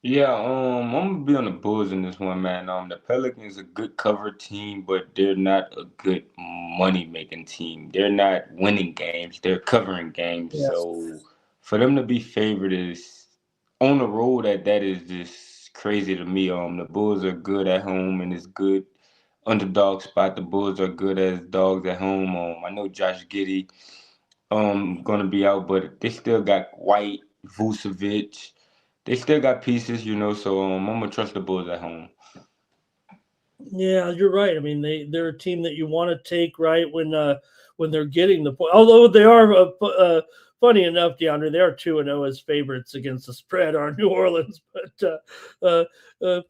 Yeah, I'm gonna be on the Bulls in this one, man. The Pelicans a good cover team, but they're not a good money making team. They're not winning games; they're covering games. Yes. So for them to be favored is on the road. That is just crazy to me. The Bulls are good at home, and it's good underdog spot. The Bulls are good as dogs at home. I know Josh Giddey gonna be out, but they still got White, Vucevic. They still got pieces, so I'm gonna trust the Bulls at home. Yeah, you're right. I mean, they're a team that you want to take right when they're getting the point. Although they are funny enough, DeAndre, they are 2-0 as favorites against the spread, are New Orleans, but they're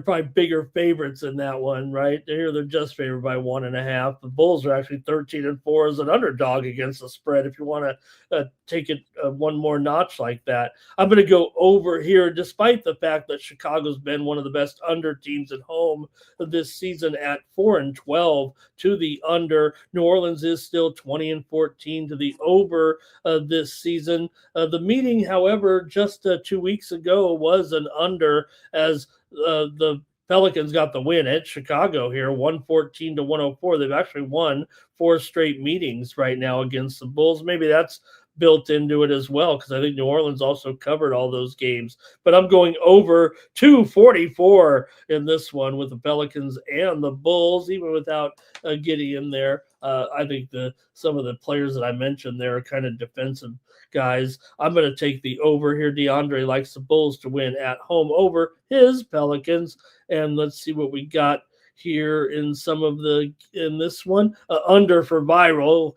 probably bigger favorites in that one, right? They're just favored by 1.5. The Bulls are actually 13-4 as an underdog against the spread. If you want to take it one more notch like that, I'm going to go over here, despite the fact that Chicago's been one of the best under teams at home this season at 4-12 to the under. New Orleans is still 20-14 to the over this season. The meeting, however, just 2 weeks ago was an under, as the Pelicans got the win at Chicago here, 114-104. They've actually won 4 straight meetings right now against the Bulls. Maybe that's built into it as well, because I think New Orleans also covered all those games. But I'm going over 244 in this one with the Pelicans and the Bulls, even without Giddey in there. I think some of the players that I mentioned there are kind of defensive guys. I'm going to take the over here. DeAndre likes the Bulls to win at home over his Pelicans. And let's see what we got here in this one. Under for Viral.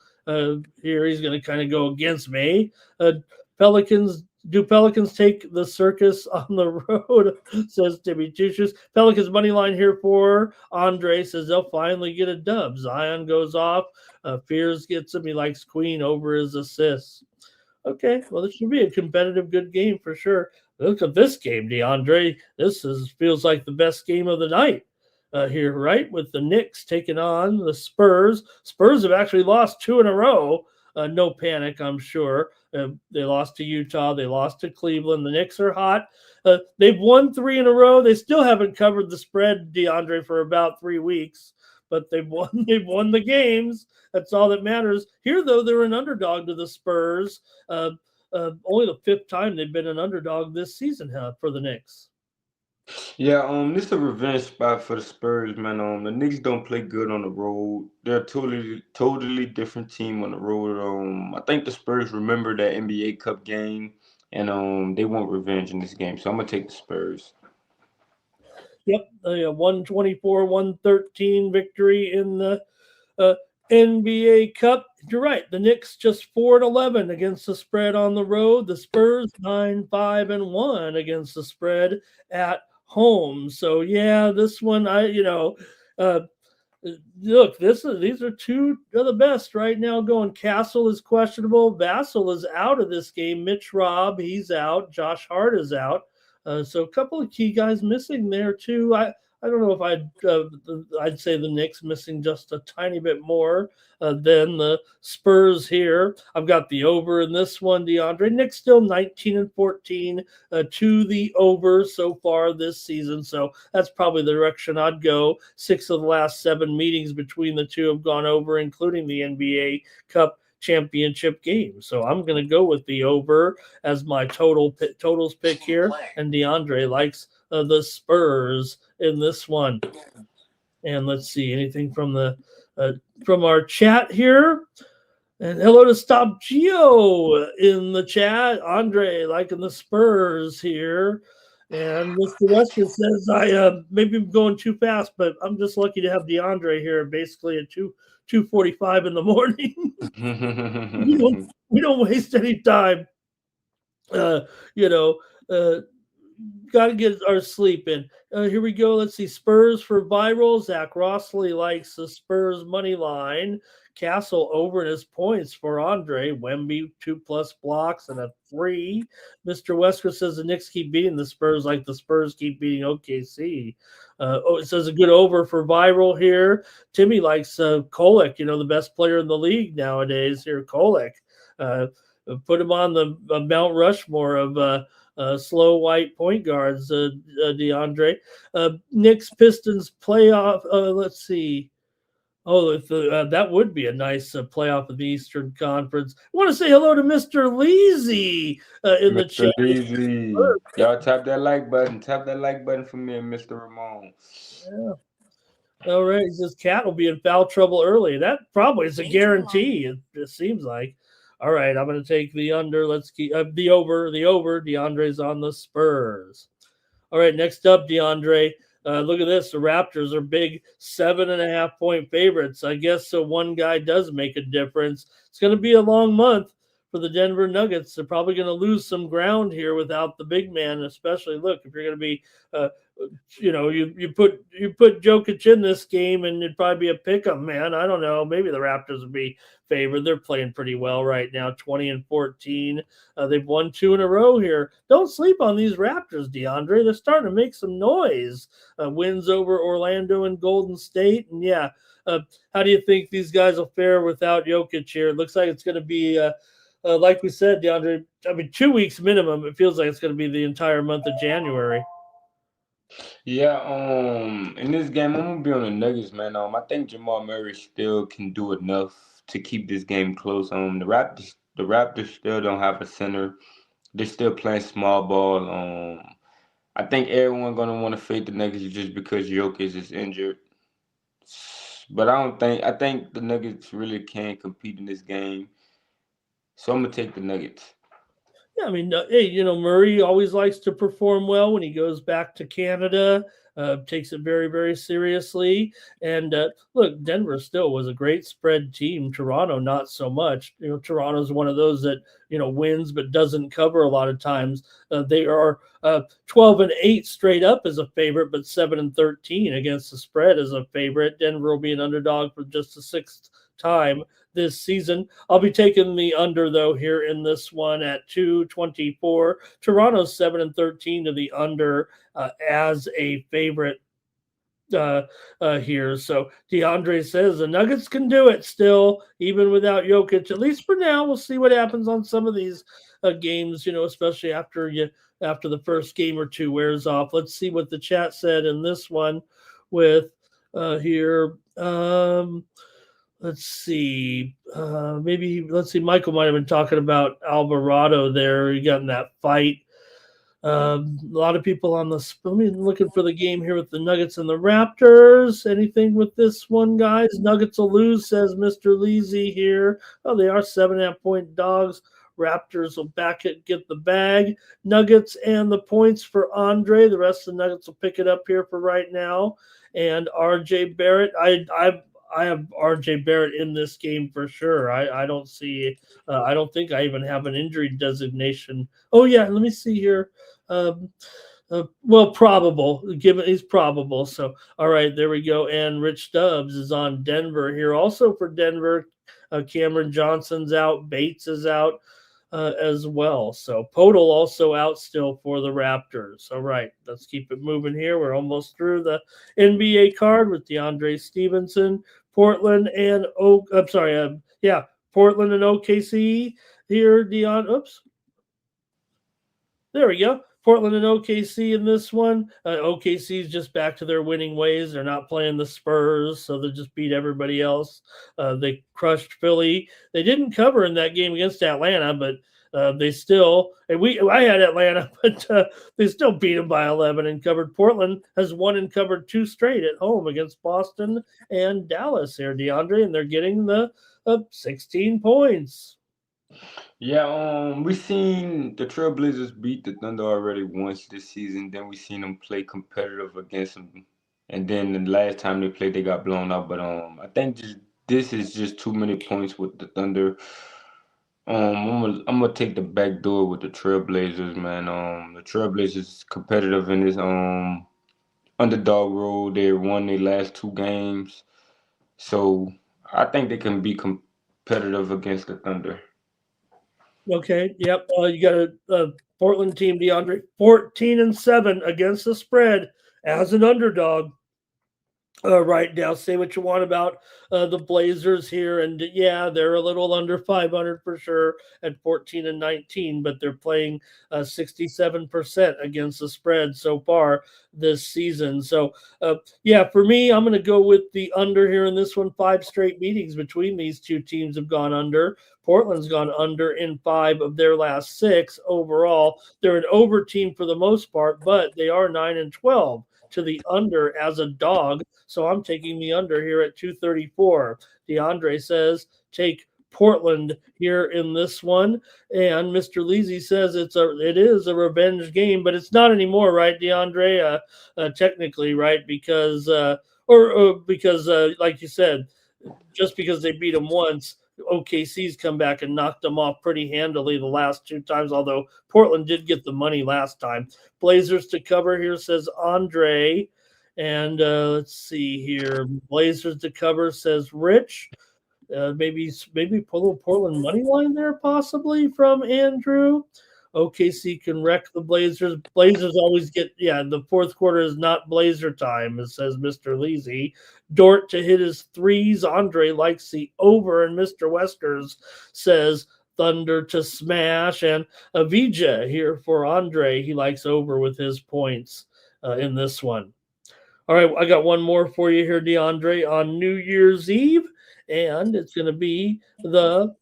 Here he's going to kind of go against me. Pelicans take the circus on the road, says Timmy Two-Shoes. Pelicans money line here for Andre, says they'll finally get a dub. Zion goes off. Fears gets him. He likes Queen over his assists. Okay, well, this should be a competitive, good game for sure. Look at this game, DeAndre. This feels like the best game of the night here, right? With the Knicks taking on the Spurs. Spurs have actually lost 2 in a row. No panic, I'm sure. They lost to Utah. They lost to Cleveland. The Knicks are hot. They've won 3 in a row. They still haven't covered the spread, DeAndre, for about 3 weeks. But they've won the games. That's all that matters. Here, though, they're an underdog to the Spurs. Only the 5th time they've been an underdog this season for the Knicks. Yeah, this is a revenge spot for the Spurs, man. The Knicks don't play good on the road. They're a totally different team on the road. I think the Spurs remember that NBA Cup game, and they want revenge in this game. So I'm gonna take the Spurs. Yep, 124-113 victory in the NBA Cup. You're right. The Knicks just 4-11 against the spread on the road. The Spurs 9-5-1 against the spread at home. So yeah, this one, look, these are 2 of the best right now going. Castle is questionable. Vassell is out of this game. Mitch Robb, he's out. Josh Hart is out. So a couple of key guys missing there too. I I don't know if I'd say the Knicks missing just a tiny bit more than the Spurs here. I've got the over in this one, DeAndre. Knicks still 19-14 to the over so far this season. So that's probably the direction I'd go. 6 of the last 7 meetings between the two have gone over, including the NBA Cup championship game. So I'm going to go with the over as my totals pick here. And DeAndre likes the Spurs in this one. And let's see anything from our chat here. And hello to Stop Geo in the chat. Andre liking the Spurs here. And Mr. Western says I maybe I'm going too fast, but I'm just lucky to have DeAndre here basically at 2:45 in the morning. we don't waste any time. Got to get our sleep in. Here we go. Let's see. Spurs for viral. Zach Rossley likes the Spurs money line. Castle over in his points for Andre. Wemby 2+ blocks and a 3. Mr. Wesker says the Knicks keep beating the Spurs like the Spurs keep beating OKC. It says a good over for viral here. Timmy likes Kolek, the best player in the league nowadays here. Kolek. Put him on the Mount Rushmore of slow white point guards, DeAndre. Knicks Pistons playoff. Let's see. Oh, if that would be a nice playoff of the Eastern Conference. I want to say hello to Mr. Leezy in the chat. Leezy. Y'all tap that like button. Tap that like button for me and Mr. Ramon. Yeah. All right. He says Cat will be in foul trouble early. That probably is a guarantee. It seems like. All right. I'm going to take the under. Let's keep the over. The over. DeAndre's on the Spurs. All right. Next up, DeAndre. Look at this. The Raptors are big 7.5 point favorites. I guess so. One guy does make a difference. It's going to be a long month for the Denver Nuggets. They're probably going to lose some ground here without the big man, especially look, if you're going to be, you put Jokic in this game and it'd probably be a pick 'em, man. I don't know. Maybe the Raptors would be favored. They're playing pretty well right now, 20-14. They've won 2 in a row here. Don't sleep on these Raptors, DeAndre. They're starting to make some noise. Wins over Orlando and Golden State. And yeah, how do you think these guys will fare without Jokic here? It looks like it's going to be, like we said, DeAndre, 2 weeks minimum. It feels like it's going to be the entire month of January. Yeah, in this game, I'm gonna be on the Nuggets, man. I think Jamal Murray still can do enough to keep this game close. The Raptors still don't have a center. They're still playing small ball. I think everyone gonna want to fade the Nuggets just because Jokic is injured. But I think the Nuggets really can compete in this game. So I'm gonna take the Nuggets. Yeah, I mean, hey, Murray always likes to perform well when he goes back to Canada, takes it very, very seriously. And look, Denver still was a great spread team. Toronto, not so much. Toronto's one of those that, wins but doesn't cover a lot of times. They are 12-8 straight up as a favorite, but 7-13 against the spread as a favorite. Denver will be an underdog for just the 6th time this season. I'll be taking the under, though, here in this one at 224. Toronto's 7-13 to the under as a favorite here. So DeAndre says the Nuggets can do it still, even without Jokic, at least for now. We'll see what happens on some of these games, especially after the first game or two wears off. Let's see what the chat said in this one with here. Let's see. Let's see. Michael might have been talking about Alvarado there. He got in that fight. A lot of people on the looking for the game here with the Nuggets and the Raptors. Anything with this one, guys? Nuggets will lose, says Mr. Leezy here. Oh, they are 7.5 point dogs. Raptors will back it, get the bag. Nuggets and the points for Andre. The rest of the Nuggets will pick it up here for right now. And RJ Barrett, I have RJ Barrett in this game for sure. I don't see. I don't think I even have an injury designation. Oh yeah, let me see here. Well, probable. Given he's probable. So all right, there we go. And Rich Stubbs is on Denver here. Also for Denver, Cameron Johnson's out. Bates is out. as well. So Podol also out still for the Raptors. All right, let's keep it moving here. We're almost through the NBA card with DeAndre Stevenson, Portland and Portland and OKC here. There we go. Portland and OKC in this one. OKC is just back to their winning ways. They're not playing the Spurs, so they just beat everybody else. They crushed Philly. They didn't cover in that game against Atlanta, but they still I had Atlanta, but they still beat them by 11 and covered. Portland has won and covered 2 straight at home against Boston and Dallas here, DeAndre, and they're getting the 16 points. Yeah, we seen the Trailblazers beat the Thunder already once this season. Then we seen them play competitive against them, and then the last time they played, they got blown out. But I think this is just too many points with the Thunder. I'm gonna take the back door with the Trailblazers, man. The Trailblazers competitive in this underdog role. They won their last 2 games, so I think they can be competitive against the Thunder. Okay. Yep. You got a Portland team, DeAndre, 14-7 against the spread as an underdog. Right now, say what you want about the Blazers here, and yeah, they're a little under 500 for sure at 14-19, but they're playing 67% against the spread so far this season. So, yeah, for me, I'm going to go with the under here in this one. 5 straight meetings between these two teams have gone under. Portland's gone under in 5 of their last 6 overall. They're an over team for the most part, but they are 9-12 to the under as a dog. So I'm taking the under here at 234. DeAndre says take Portland here in this one, and Mr. Leasy says it is a revenge game, but it's not anymore, right, DeAndre? Technically, right? Because like you said, just because they beat them once, OKC's come back and knocked them off pretty handily the last 2 times, although Portland did get the money last time. Blazers to cover here, says Andre. And let's see here. Blazers to cover, says Rich. Maybe pull a little Portland money line there, possibly from Andrew. OKC can wreck the Blazers. Blazers always get, the fourth quarter is not Blazer time, it says Mr. Leasy. Dort to hit his threes. Andre likes the over, and Mr. Westers says Thunder to smash. And Avija here for Andre. He likes over with his points in this one. All right, I got one more for you here, DeAndre, on New Year's Eve, and it's going to be the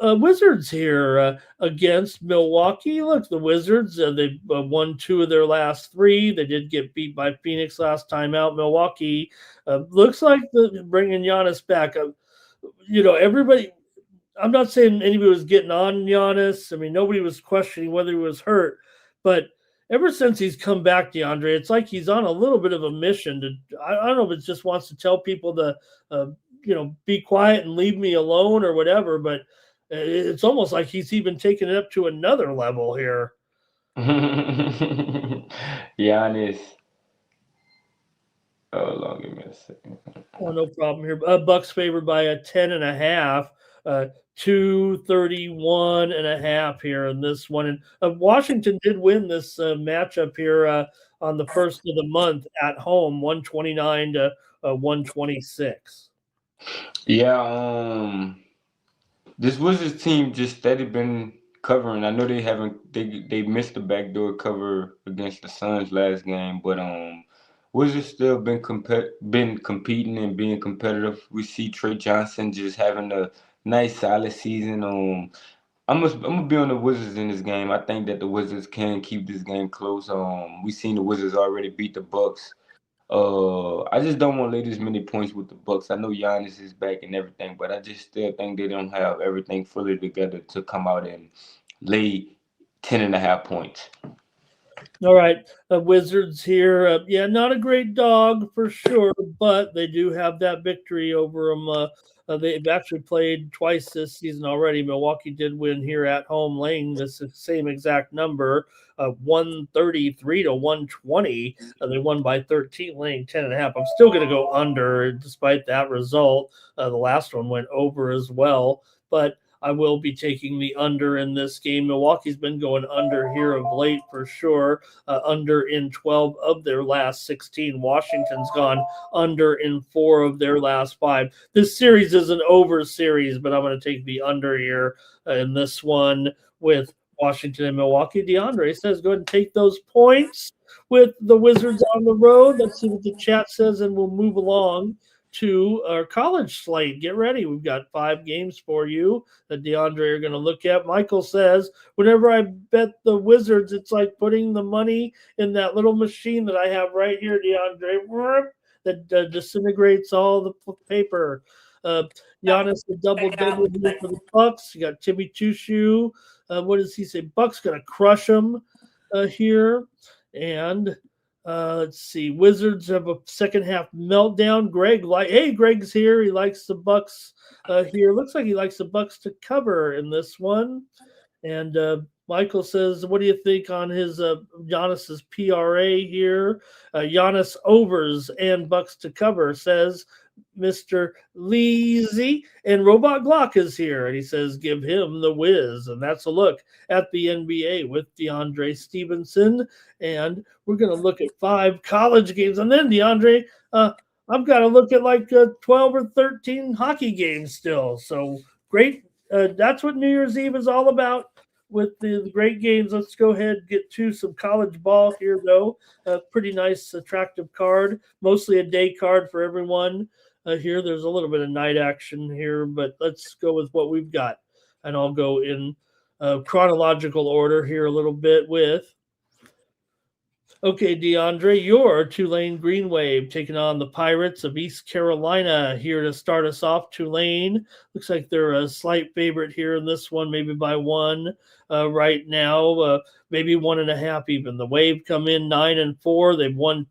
Wizards here against Milwaukee. Look, the Wizards, they've won 2 of their last 3. They did get beat by Phoenix last time out. Milwaukee looks like bringing Giannis back. Everybody, I'm not saying anybody was getting on Giannis. I mean, nobody was questioning whether he was hurt, but ever since he's come back, DeAndre, it's like he's on a little bit of a mission to, I don't know if it just wants to tell people to, be quiet and leave me alone or whatever, but it's almost like he's even taken it up to another level here. Giannis. Oh, long, give me a second. Oh, no problem here. Bucks favored by a 10.5. 231.5 here in this one. And Washington did win this matchup here on the first of the month at home, 129 to 126. Yeah, this Wizards team just steady been covering. I know they missed the backdoor cover against the Suns last game, but Wizards still been competing and being competitive. We see Trey Johnson just having a nice solid season. I'm gonna be on the Wizards in this game. I think that the Wizards can keep this game close. We seen the Wizards already beat the Bucks. I just don't want to lay this many points with the Bucks. I know Giannis is back and everything, but I just still think they don't have everything fully together to come out and lay 10.5 points. All right, Wizards here. Not a great dog for sure, but they do have that victory over them. They've actually played twice this season already. Milwaukee did win here at home, laying this same exact number, 133 to 120. They won by 13, laying 10.5. I'm still going to go under despite that result. The last one went over as well, but I will be taking the under in this game. Milwaukee's been going under here of late for sure. Under in 12 of their last 16. Washington's gone under in 4 of their last 5. This series is an over series, but I'm going to take the under here in this one with Washington and Milwaukee. DeAndre says, go ahead and take those points with the Wizards on the road. Let's see what the chat says, and we'll move along to our college slate. Get ready. We've got 5 games for you that DeAndre are going to look at. Michael says, whenever I bet the Wizards, it's like putting the money in that little machine that I have right here, DeAndre, that disintegrates all the paper. Giannis a double-double here for the Bucks. You got Timmy Chushu. What does he say? Bucks going to crush them here. And let's see. Wizards have a second half meltdown. Greg's here. He likes the Bucks here. Looks like he likes the Bucks to cover in this one. And Michael says, what do you think on his Giannis's PRA here? Giannis overs and Bucks to cover, says Mr. Leezy. And Robot Glock is here, and he says, give him the whiz. And that's a look at the NBA with DeAndre Stevenson. And we're going to look at 5 college games. And then, DeAndre, I've got to look at like 12 or 13 hockey games still. So great. That's what New Year's Eve is all about. With the great games, let's go ahead and get to some college ball here, though. Pretty nice, attractive card. Mostly a day card for everyone here. There's a little bit of night action here, but let's go with what we've got. And I'll go in chronological order here a little bit with. Okay, DeAndre, your Tulane Green Wave taking on the Pirates of East Carolina here to start us off. Tulane looks like they're a slight favorite here in this one, maybe by 1 right now, maybe 1.5 even. The Wave come in 9-4. They've won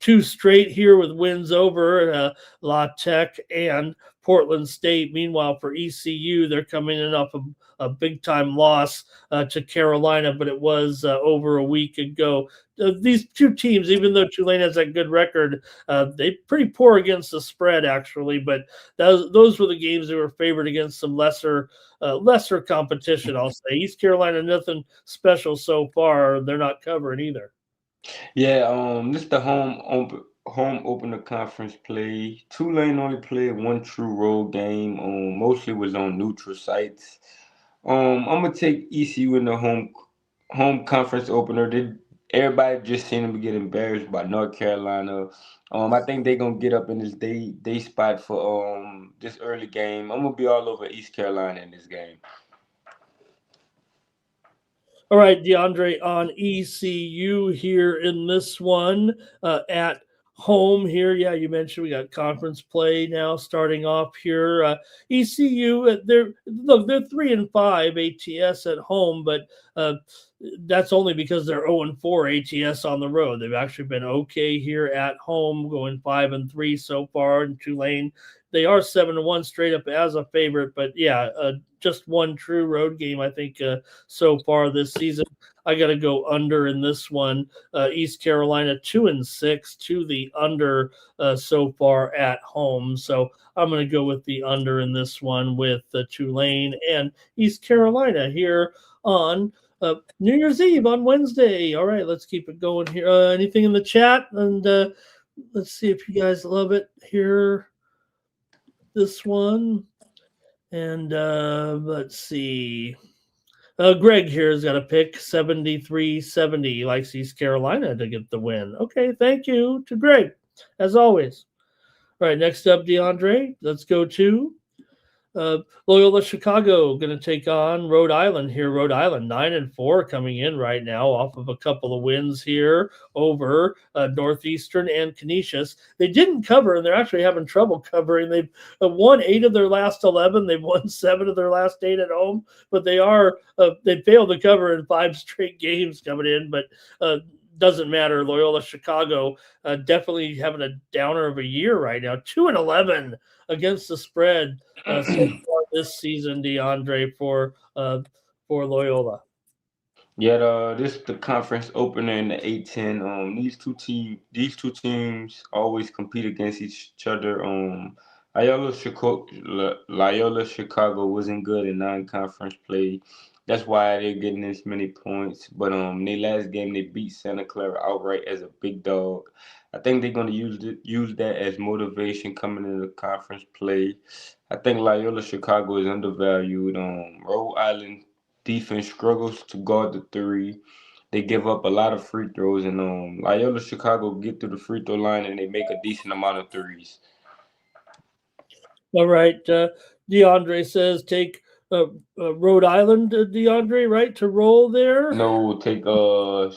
2 straight here with wins over La Tech and Portland State. Meanwhile, for ECU, they're coming in off a big-time loss to Carolina, but it was over a week ago. These 2 teams, even though Tulane has that good record, they're pretty poor against the spread, actually, but those were the games that were favored against some lesser competition, I'll say. East Carolina, nothing special so far. They're not covering either. Yeah, this is the home opener conference play. Tulane only played 1 true road game. Mostly was on neutral sites. I'm gonna take ECU in the home conference opener. Everybody just seen them get embarrassed by North Carolina. I think they're gonna get up in this day spot for this early game. I'm gonna be all over East Carolina in this game. All right, DeAndre on ECU here in this one at home here. Yeah, you mentioned we got conference play now starting off here. ECU, they're 3-5 ATS at home, but that's only because they're 0-4 ATS on the road. They've actually been okay here at home, going 5-3 so far. In Tulane, they are 7-1 straight up as a favorite, but yeah, just 1 true road game, I think, so far this season. I got to go under in this one. East Carolina 2-6 to the under so far at home. So I'm going to go with the under in this one with Tulane and East Carolina here on New Year's Eve on Wednesday. All right, let's keep it going here. Anything in the chat? And let's see if you guys love it here. This one. And let's see. Greg here has got a pick 73-70. He likes East Carolina to get the win. Okay, thank you to Greg, as always. All right, next up, DeAndre. Let's go to Loyola Chicago, going to take on Rhode Island here. Rhode Island 9-4 coming in right now off of a couple of wins here over Northeastern and Canisius. They didn't cover, and they're actually having trouble covering. They've won 8 of their last 11. They've won 7 of their last 8 at home, but they failed to cover in 5 straight games coming in, but doesn't matter. Loyola Chicago definitely having a downer of a year right now. 2-11 against the spread so far this season, DeAndre, for Loyola. Yeah, this is the conference opener in the A10. These two teams always compete against each other. Loyola Chicago wasn't good in non-conference play. That's why they're getting this many points. But their last game they beat Santa Clara outright as a big dog. I think they're gonna use that as motivation coming into conference play. I think Loyola Chicago is undervalued. Rhode Island defense struggles to guard the three. They give up a lot of free throws, and Loyola Chicago get to the free throw line and they make a decent amount of threes. All right. DeAndre says take Rhode Island, DeAndre, right, to roll there. No, take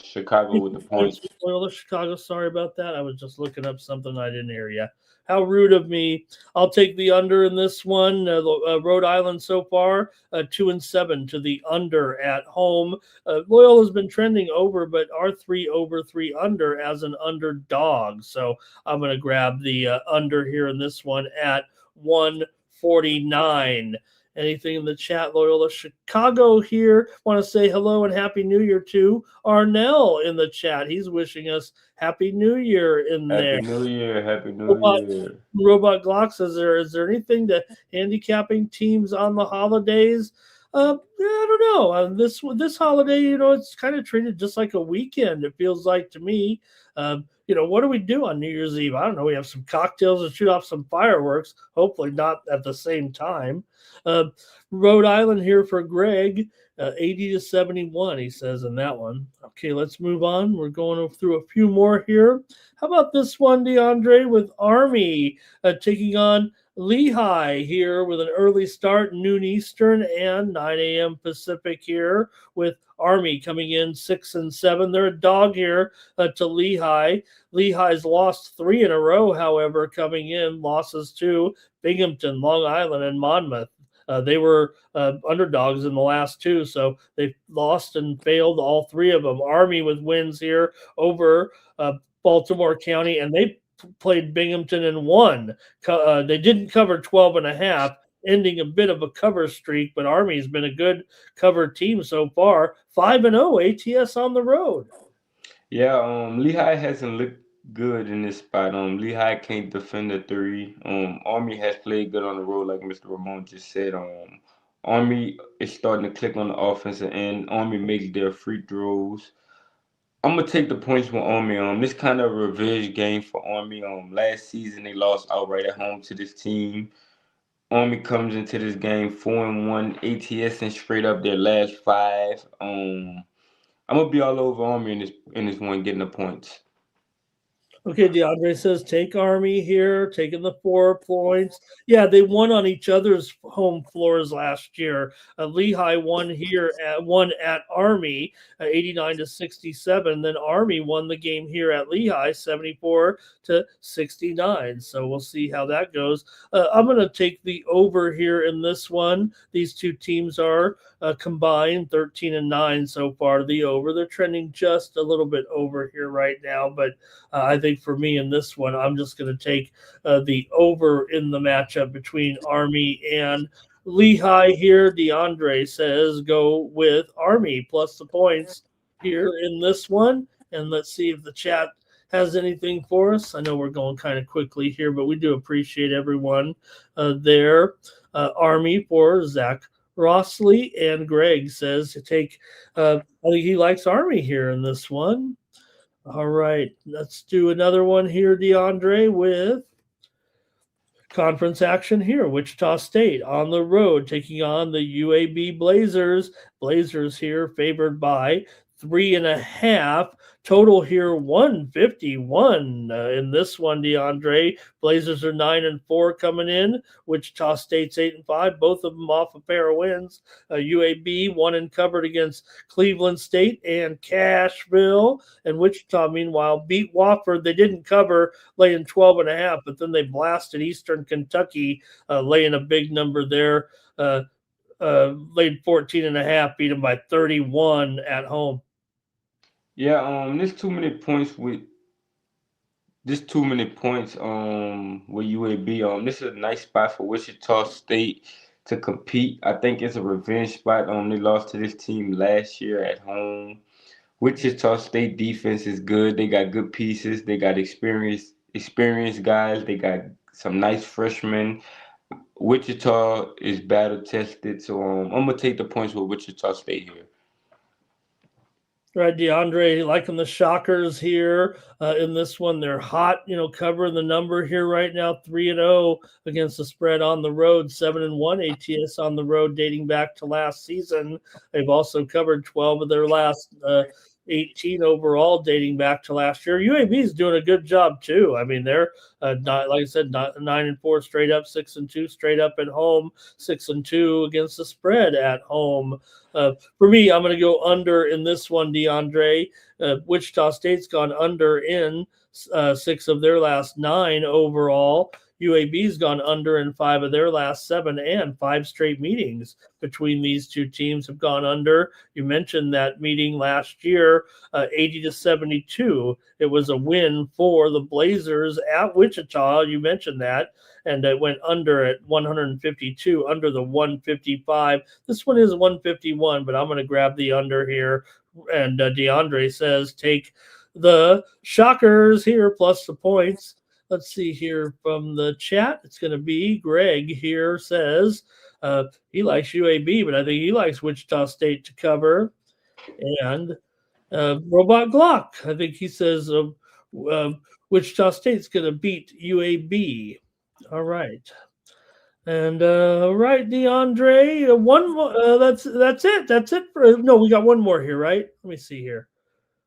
Chicago with the Points points. with Loyola Chicago. Sorry about that. I was just looking up something I didn't hear yet. How rude of me. I'll take the under in this one. Rhode Island so far, 2-7 to the under at home. Loyola's been trending over, but our 3 over 3 under as an underdog. So I'm going to grab the under here in this one at 149. Anything in the chat, Loyola Chicago here. Want to say hello and Happy New Year to Arnell in the chat. He's wishing us Happy New Year in there. Happy New Year. Happy New Robot, Year. Robot Glock says, is there anything to handicapping teams on the holidays? I don't know. This holiday, it's kind of treated just like a weekend. It feels like to me. What do we do on New Year's Eve? I don't know. We have some cocktails and shoot off some fireworks. Hopefully not at the same time. Rhode Island here for Greg, 80-71, he says in that one. Okay, let's move on. We're going through a few more here. How about this one, DeAndre, with Army taking on Lehigh here with an early start, noon Eastern and 9 a.m. Pacific here, with Army coming in 6-7. They're a dog here to Lehigh. Lehigh's lost 3 in a row, however, coming in. Losses to Binghamton, Long Island, and Monmouth. They were underdogs in the last 2, so they lost and failed all 3 of them. Army with wins here over Baltimore County, and they played Binghamton and won. They didn't cover 12.5, ending a bit of a cover streak, but Army's been a good cover team so far. 5-0 ATS on the road. Yeah, Lehigh hasn't looked good in this spot. Lehigh can't defend the three. Army has played good on the road, like Mr. Ramon just said. Army is starting to click on the offensive end. Army makes their free throws. I'm gonna take the points with Army. This kind of revenge game for Army. Last season they lost outright at home to this team. Army comes into this game 4-1, ATS and straight up their last 5. I'm gonna be all over Army in this one, getting the points. Okay, DeAndre says take Army here, taking the 4 points. Yeah, they won on each other's home floors last year. Lehigh won here at Army, 89-67. Then Army won the game here at Lehigh, 74-69. So we'll see how that goes. I'm going to take the over here in this one. These 2 teams are combined 13-9 so far. The over, they're trending just a little bit over here right now, but I think for me in this one, I'm just going to take the over in the matchup between Army and Lehigh here. DeAndre says go with Army plus the points here in this one. And let's see if the chat has anything for us. I know we're going kind of quickly here, but we do appreciate everyone there. Army for Zach Rossley, and Greg says to take, I think he likes Army here in this one. All right, let's do another one here, DeAndre, with conference action here. Wichita State on the road taking on the UAB Blazers. Blazers here favored by 3.5. Total here 151 in this one, DeAndre. Blazers are 9-4 coming in. Wichita State's 8-5. Both of them off a pair of wins. UAB won and covered against Cleveland State and Cashville. And Wichita, meanwhile, beat Wofford. They didn't cover, laying 12.5, but then they blasted Eastern Kentucky, laying a big number there. Laid 14.5, beat them by 31 at home. Yeah, there's too many points with UAB. This is a nice spot for Wichita State to compete. I think it's a revenge spot. They lost to this team last year at home. Wichita State defense is good. They got good pieces. They got experienced guys. They got some nice freshmen. Wichita is battle tested, so I'm gonna take the points with Wichita State here. Right, DeAndre liking the Shockers here in this one. They're hot, covering the number here right now, 3-0 against the spread on the road, 7-1 ATS on the road, dating back to last season. They've also covered 12 of their last 18 overall, dating back to last year. UAB is doing a good job too. I mean, they're not, like I said, 9-4 straight up, 6-2 straight up at home, 6-2 against the spread at home. For me, I'm going to go under in this one, DeAndre. Wichita State's gone under in 6 of their last 9 overall. UAB's gone under in 5 of their last 7, and 5 straight meetings between these two teams have gone under. You mentioned that meeting last year, 80-72. It was a win for the Blazers at Wichita. You mentioned that. And it went under at 152, under the 155. This one is 151, but I'm going to grab the under here. And DeAndre says take the Shockers here plus the points. Let's see here from the chat. It's going to be Greg here says he likes UAB, but I think he likes Wichita State to cover. And Robot Glock, I think he says Wichita State's going to beat UAB. All right. And right, DeAndre, one more. That's it. That's it for no. We got one more here, right? Let me see here.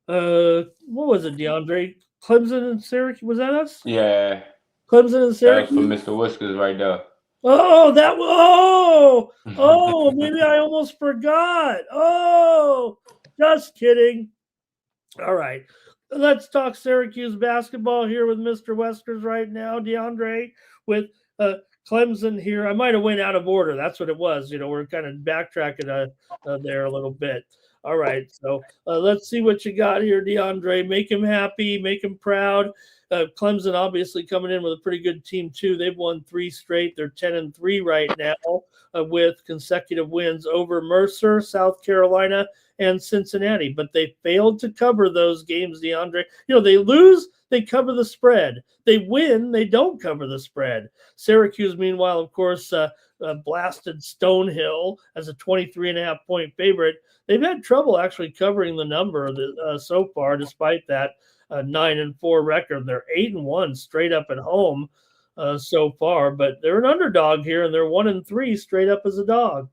What was it, DeAndre? Clemson and Syracuse. Was that us? Yeah, Clemson and that was for Syracuse. Mr. Whiskers right there. Oh, that. Oh, maybe I almost forgot. Oh, just kidding. All right. Let's talk Syracuse basketball here with Mr. Whiskers right now, DeAndre, with Clemson here. I might have went out of order. That's what it was. We're kind of backtracking there a little bit. All right. So let's see what you got here, DeAndre. Make him happy. Make him proud. Clemson obviously coming in with a pretty good team too. They've won 3 straight. They're 10-3 right now with consecutive wins over Mercer, South Carolina, and Cincinnati. But they failed to cover those games, DeAndre. They lose, they cover the spread. They win, they don't cover the spread. Syracuse, meanwhile, of course, blasted Stonehill as a 23.5-point favorite. They've had trouble actually covering the number so far, despite that 9-4 record. They're 8-1 straight up at home so far, but they're an underdog here, and they're 1-3 straight up as a dog.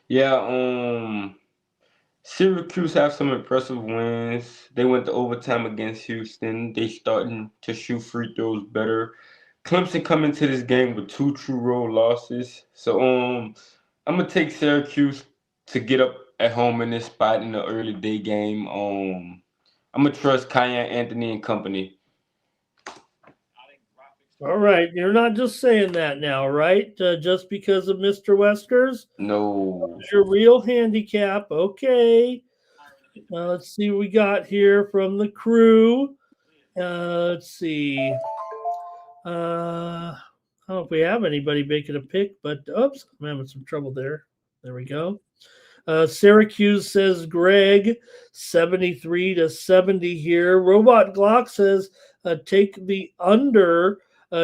Yeah, Syracuse have some impressive wins. They went to overtime against Houston. They starting to shoot free throws better. Clemson come into this game with 2 true road losses. So I'm gonna take Syracuse to get up at home in this spot in the early day game. I'm gonna trust Kyan Anthony and company. All right, you're not just saying that now, right? Just because of Mr. Whiskers? No. Your real handicap. Okay. Let's see what we got here from the crew. Let's see. I don't know if we have anybody making a pick, but oops, I'm having some trouble there. There we go. Syracuse says Greg, 73-70 here. Robot Glock says take the under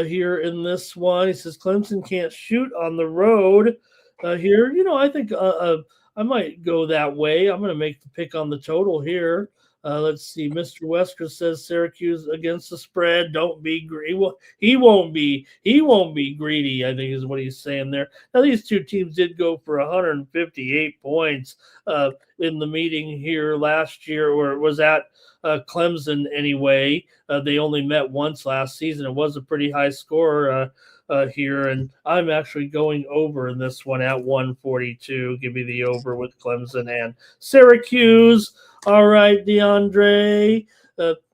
here in this one. He says Clemson can't shoot on the road here. I think I might go that way. I'm going to make the pick on the total here. Let's see. Mr. Wesker says Syracuse against the spread. Don't be greedy. He won't be greedy, I think is what he's saying there. Now, these two teams did go for 158 points in the meeting here last year, or it was at Clemson anyway. They only met once last season. It was a pretty high score here, and I'm actually going over in this one at 142. Give me the over with Clemson and Syracuse. All right, DeAndre,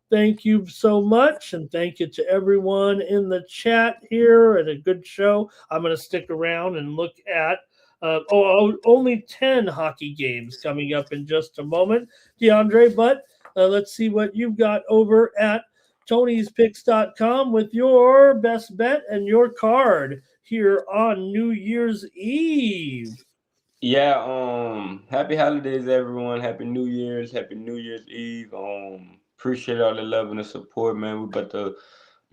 thank you so much, and thank you to everyone in the chat here. And a good show. I'm going to stick around and look at only 10 hockey games coming up in just a moment, DeAndre, but let's see what you've got over at Tony'sPicks.com with your best bet and your card here on New Year's Eve. Yeah, happy holidays, everyone. Happy New Year's. Happy New Year's Eve. Appreciate all the love and the support, man. We about to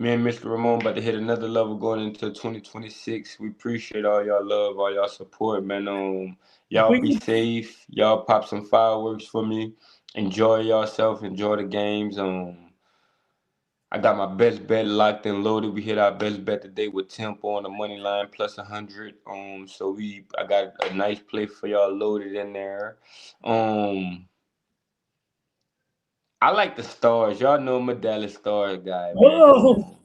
Me and Mr. Ramon about to hit another level going into 2026. We appreciate all y'all love, all y'all support, man. If Y'all we be can, safe. Y'all pop some fireworks for me. Enjoy yourself. Enjoy the games. I got my best bet locked and loaded. We hit our best bet today with Tempo on the money line plus 100. I got a nice play for y'all loaded in there. Um, I like the Stars. Y'all know I'm a Dallas Stars guy, man. oh,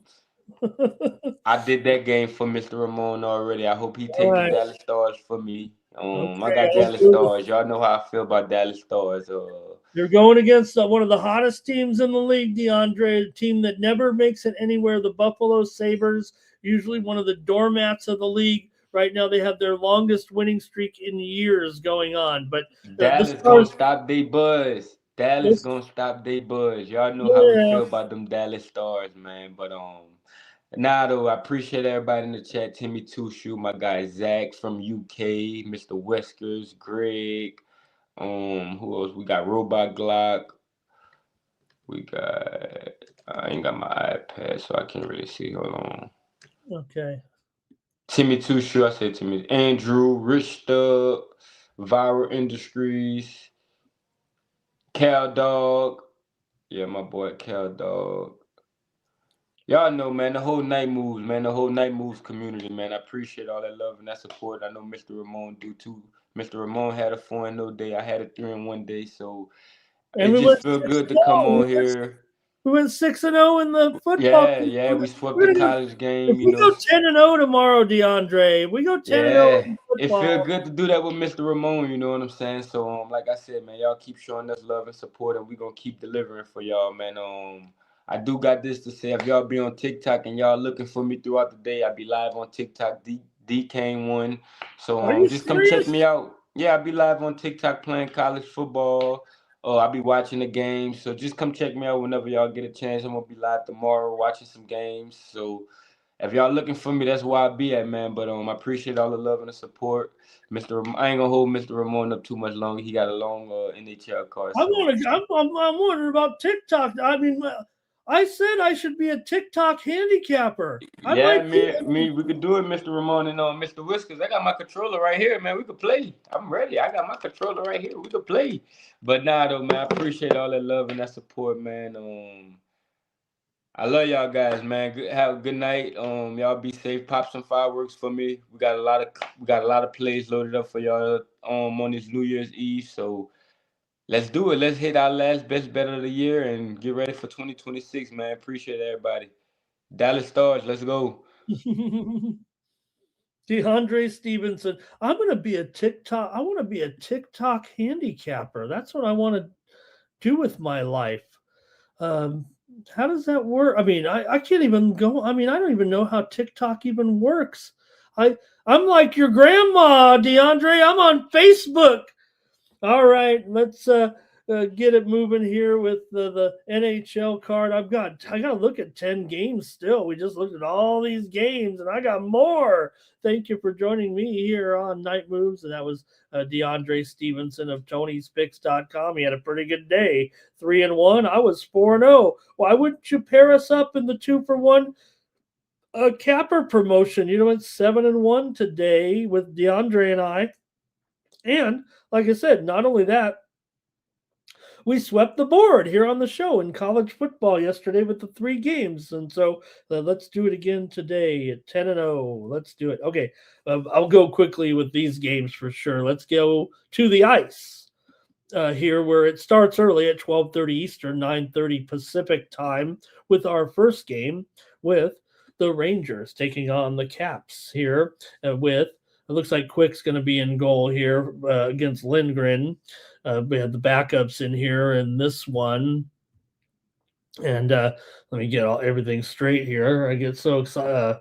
I did that game for Mr. Ramon already. I hope he all take the right. Dallas Stars for me. I Okay, got I'll Dallas do it. Stars. Y'all know how I feel about Dallas Stars. You're going against one of the hottest teams in the league, DeAndre, a team that never makes it anywhere. The Buffalo Sabres, usually one of the doormats of the league. Right now, they have their longest winning streak in years going on. But the Dallas gonna Stars, stop they buzz. Dallas this, gonna stop they buzz. Y'all know how we yeah, feel about them Dallas Stars, man. But now though, I appreciate everybody in the chat. Timmy Two Shoe, my guy Zach from UK, Mr. Weskers, Greg. Who else? We got Robot Glock. We got. I ain't got my iPad, so I can't really see. Hold on. okay. Timmy Two Shoe. I said Timmy. Andrew, Rich Stub, Viral Industries, Cal Dog. Yeah, my boy Cal Dog. Y'all know, man, the whole Night Moves, man, the whole Night Moves community, man. I appreciate all that love and that support. I know Mr. Ramon do too. Mr. Ramon had a 4-0 day. I had a 3-1 day, so And it we just went feel good to come 6-0. on here. We went 6-0 in the football. Yeah, yeah, we swept the We're gonna, college if game, we go 10-0 tomorrow, DeAndre, we go 10-0 Yeah, in it feel football. good to do that with Mr. Ramon, you know what I'm saying? So like I said, man, y'all keep showing us love and support and we gonna keep delivering for y'all, man. I do got this to say. If y'all be on TikTok and y'all looking for me throughout the day, I be live on TikTok, D Kane one. So Are you just come check serious? me out. Yeah, I be live on TikTok playing college football. I be watching the games. So just come check me out whenever y'all get a chance. I'm gonna be live tomorrow watching some games. So if y'all looking for me, that's where I be at, man. But I appreciate all the love and the support. I ain't gonna hold Mr. Ramon up too much longer. He got a long NHL card, I so want to. I'm wondering about TikTok. I mean, I said I should be a TikTok handicapper. I yeah, might be. we could do it, Mr. Ramon and Mr. Whiskers. I got my controller right here, man. We could play. I'm ready. I got my controller right here. We could play. But nah, though, man. I appreciate all that love and that support, man. I love y'all guys, man. Have a good night. Y'all be safe. Pop some fireworks for me. We got a lot of plays loaded up for y'all on this New Year's Eve. So let's do it. Let's hit our last best bet of the year and get ready for 2026, man. Appreciate everybody. Dallas Stars, let's go. DeAndre Stevenson. I'm going to be a TikTok. I want to be a TikTok handicapper. That's what I want to do with my life. Um, how does that work? I mean, I can't even go. I mean, I don't even know how TikTok even works. I I'm like your grandma, DeAndre. I'm on Facebook. All right, let's get it moving here with the NHL card. I got to look at 10 games still. We just looked at all these games, and I got more. Thank you for joining me here on Night Moves, and that was DeAndre Stevenson of Tony'sPicks.com. He had a pretty good day, 3-1. I was 4-0. Why wouldn't you pair us up in the 2-for-1 capper promotion? You know, it's 7-1 today with DeAndre and I. And like I said, not only that, we swept the board here on the show in college football yesterday with the 3 games. And so let's do it again today at 10-0. Let's do it. Okay. I'll go quickly with these games for sure. Let's go to the ice here where it starts early at 12:30 Eastern, 9:30 Pacific time with our first game with the Rangers taking on the Caps here with it looks like Quick's going to be in goal here against Lindgren. We had the backups in here in this one. And let me get everything straight here. I get so excited.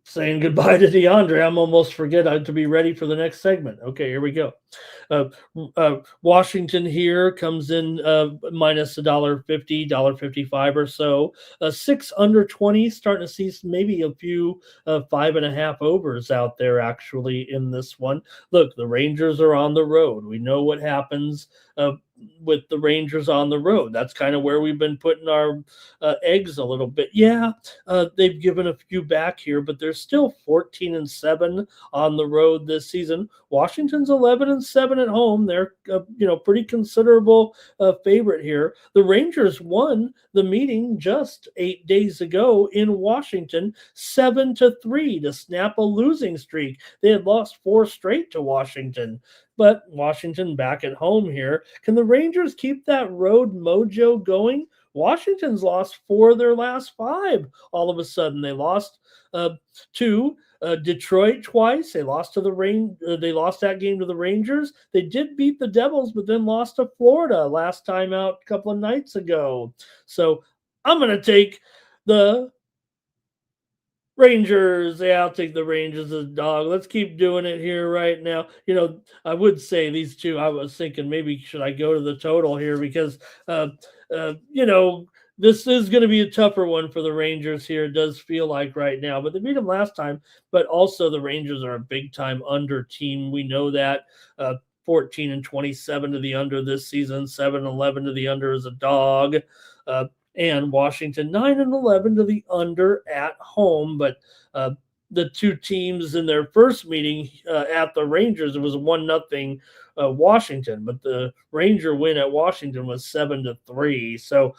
Saying goodbye to DeAndre, I'm almost forget to be ready for the next segment. Okay, here we go. Washington here comes in minus $1.50, $1.55 or so. 6 under 20, starting to see maybe a few 5.5 overs out there actually in this one. Look, the Rangers are on the road. We know what happens with the Rangers on the road. That's kind of where we've been putting our eggs a little bit. Yeah, they've given a few back here, but they're still 14-7 on the road this season. Washington's 11-7 at home. They're pretty considerable favorite here. The Rangers won the meeting just 8 days ago in Washington, 7-3 to snap a losing streak. They had lost 4 straight to Washington. But Washington back at home here. Can the Rangers keep that road mojo going? Washington's lost 4 of their last 5. All of a sudden, they lost to Detroit twice. They lost to the they lost that game to the Rangers. They did beat the Devils, but then lost to Florida last time out a couple of nights ago. So I'm going to take the Rangers. Yeah, I'll take the Rangers as a dog. Let's keep doing it here right now. I would say these two, I was thinking maybe should I go to the total here because, this is going to be a tougher one for the Rangers here. It does feel like right now, but they beat them last time. But also the Rangers are a big time under team. We know that 14-27 to the under this season, 7-11 to the under as a dog. And Washington 9-11 to the under at home. But the two teams in their first meeting at the Rangers, it was 1-0 Washington, but the Ranger win at Washington was 7-3. So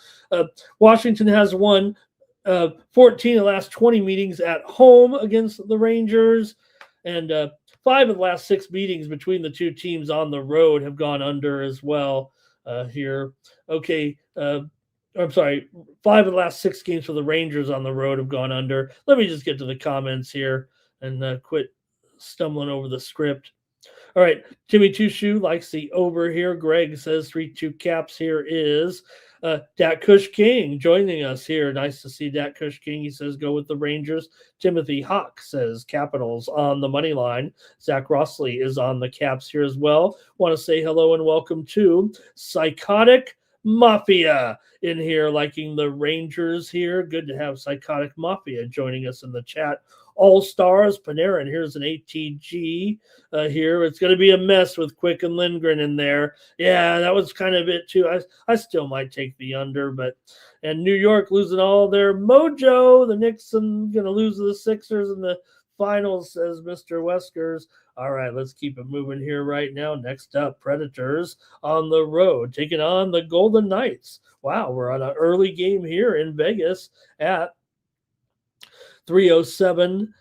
Washington has won 14 of the last 20 meetings at home against the Rangers, and 5 of the last 6 meetings between the two teams on the road have gone under as well here. Okay. I'm sorry, 5 of the last 6 games for the Rangers on the road have gone under. Let me just get to the comments here and quit stumbling over the script. All right, Timmy Tushu likes the over here. Greg says 3-2 caps here is Dat Kush King joining us here. Nice to see Dat Kush King. He says go with the Rangers. Timothy Hawk says Capitals on the money line. Zach Rossley is on the caps here as well. Want to say hello and welcome to Psychotic Mafia in here, liking the Rangers here. Good to have Psychotic Mafia joining us in the chat. All Stars Panarin. Here's an ATG here. It's going to be a mess with Quick and Lindgren in there. Yeah, that was kind of it too. I still might take the under, and New York losing all their mojo. The Knicks are going to lose to the Sixers in the finals, says Mr. Weskers. All right, let's keep it moving here right now. Next up, Predators on the road, taking on the Golden Knights. Wow, we're on an early game here in Vegas at 3:07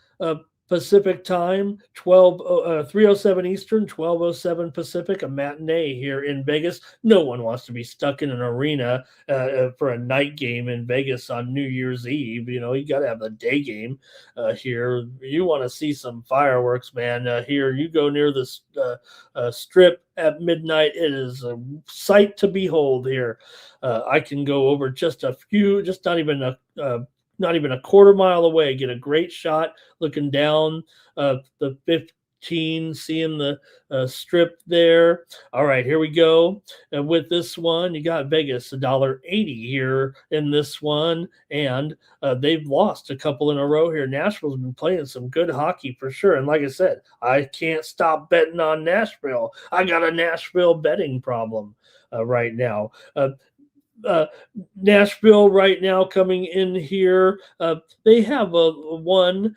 Pacific time, 3:07 Eastern, 12:07 Pacific, a matinee here in Vegas. No one wants to be stuck in an arena for a night game in Vegas on New Year's Eve. You got to have a day game here. You want to see some fireworks, man. Here, you go near this strip at midnight. It is a sight to behold here. I can go over just a few, just not even a quarter mile away, get a great shot looking down the 15, seeing the strip there. All right, here we go. And with this one, you got Vegas, $1.80 here in this one. And they've lost a couple in a row here. Nashville's been playing some good hockey for sure. And like I said, I can't stop betting on Nashville. I got a Nashville betting problem right now. Nashville right now coming in here. They have a one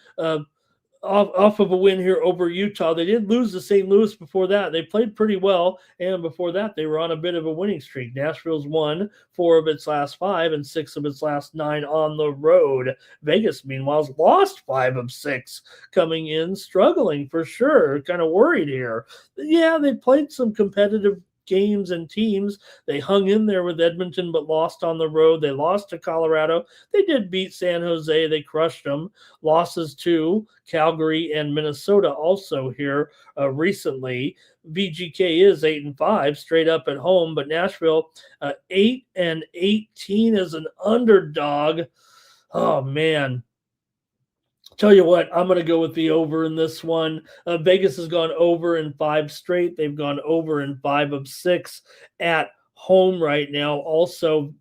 off of a win here over Utah. They did lose to St. Louis before that. They played pretty well, and before that, they were on a bit of a winning streak. Nashville's won 4 of its last 5 and 6 of its last 9 on the road. Vegas, meanwhile, has lost 5 of 6 coming in, struggling for sure. Kind of worried here. Yeah, they played some competitive games and teams. They hung in there with Edmonton but lost on the road. They lost to Colorado. They did beat San Jose. They crushed them. Losses to Calgary and Minnesota also here recently. VGK is 8-5 straight up at home, but Nashville 8-18 as an underdog. Oh man. Tell you what, I'm going to go with the over in this one. Vegas has gone over in 5 straight. They've gone over in 5 of 6 at home right now. Also,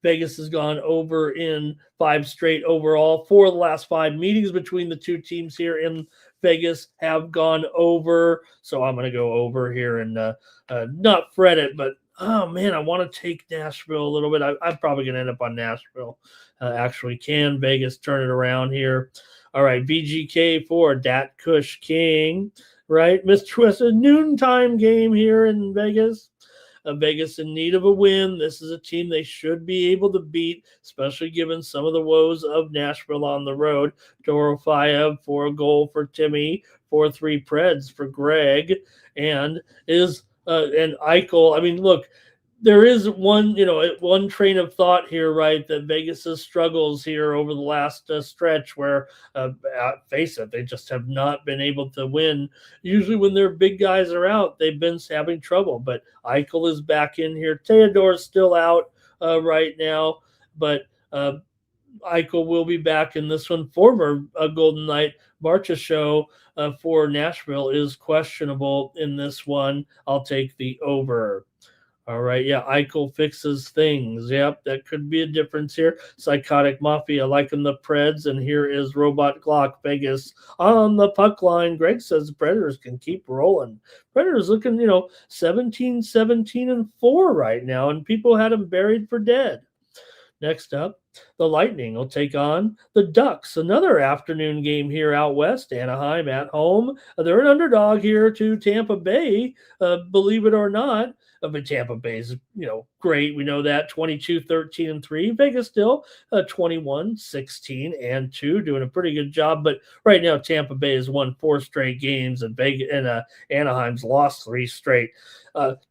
Vegas has gone over in 5 straight overall. 4 of the last 5 meetings between the two teams here in Vegas have gone over. So I'm going to go over here and not fret it, but Oh man, I want to take Nashville a little bit. I'm probably going to end up on Nashville. Actually, can Vegas turn it around here? All right, VGK for Dat Kush King, right? Mr. West, a noontime game here in Vegas. Vegas in need of a win. This is a team they should be able to beat, especially given some of the woes of Nashville on the road. Dorofeyev for a goal for Timmy, 4-3 Preds for Greg, and Eichel. I mean, look, there is one train of thought here, right? That Vegas's struggles here over the last stretch, where face it, they just have not been able to win. Usually, when their big guys are out, they've been having trouble. But Eichel is back in here. Theodore's still out right now, but Eichel will be back in this one. Former Golden Knight Marchessault for Nashville is questionable in this one. I'll take the over. All right, yeah, Eichel fixes things. Yep, that could be a difference here. Psychotic Mafia liking the Preds, and here is Robot Glock Vegas on the puck line. Greg says the Predators can keep rolling. Predators looking, 17-17-4 right now, and people had them buried for dead. Next up, the Lightning will take on the Ducks. Another afternoon game here out west. Anaheim at home. They're an underdog here to Tampa Bay, believe it or not. But Tampa Bay is, great. We know that 22-13-3. Vegas still 21-16-2, doing a pretty good job. But right now, Tampa Bay has won 4 straight games, and Anaheim's lost 3 straight.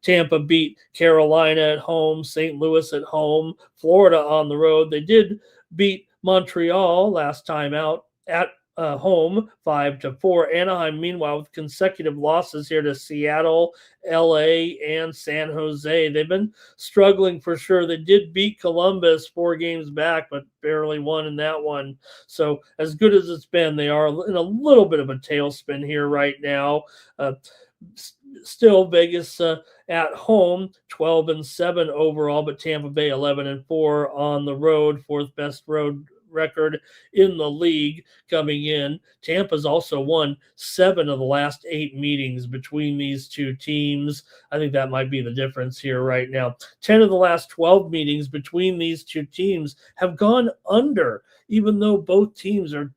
Tampa beat Carolina at home, St. Louis at home, Florida on the road. They did beat Montreal last time out at home 5-4. Anaheim, meanwhile, with consecutive losses here to Seattle, LA, and San Jose. They've been struggling for sure. They did beat Columbus 4 games back, but barely won in that one. So as good as it's been, they are in a little bit of a tailspin here right now. Still Vegas at home 12-7 overall, but Tampa Bay 11-4 on the road, 4th best road record in the league coming in. Tampa's also won 7 of the last 8 meetings between these two teams. I think that might be the difference here right now. 10 of the last 12 meetings between these two teams have gone under, even though both teams are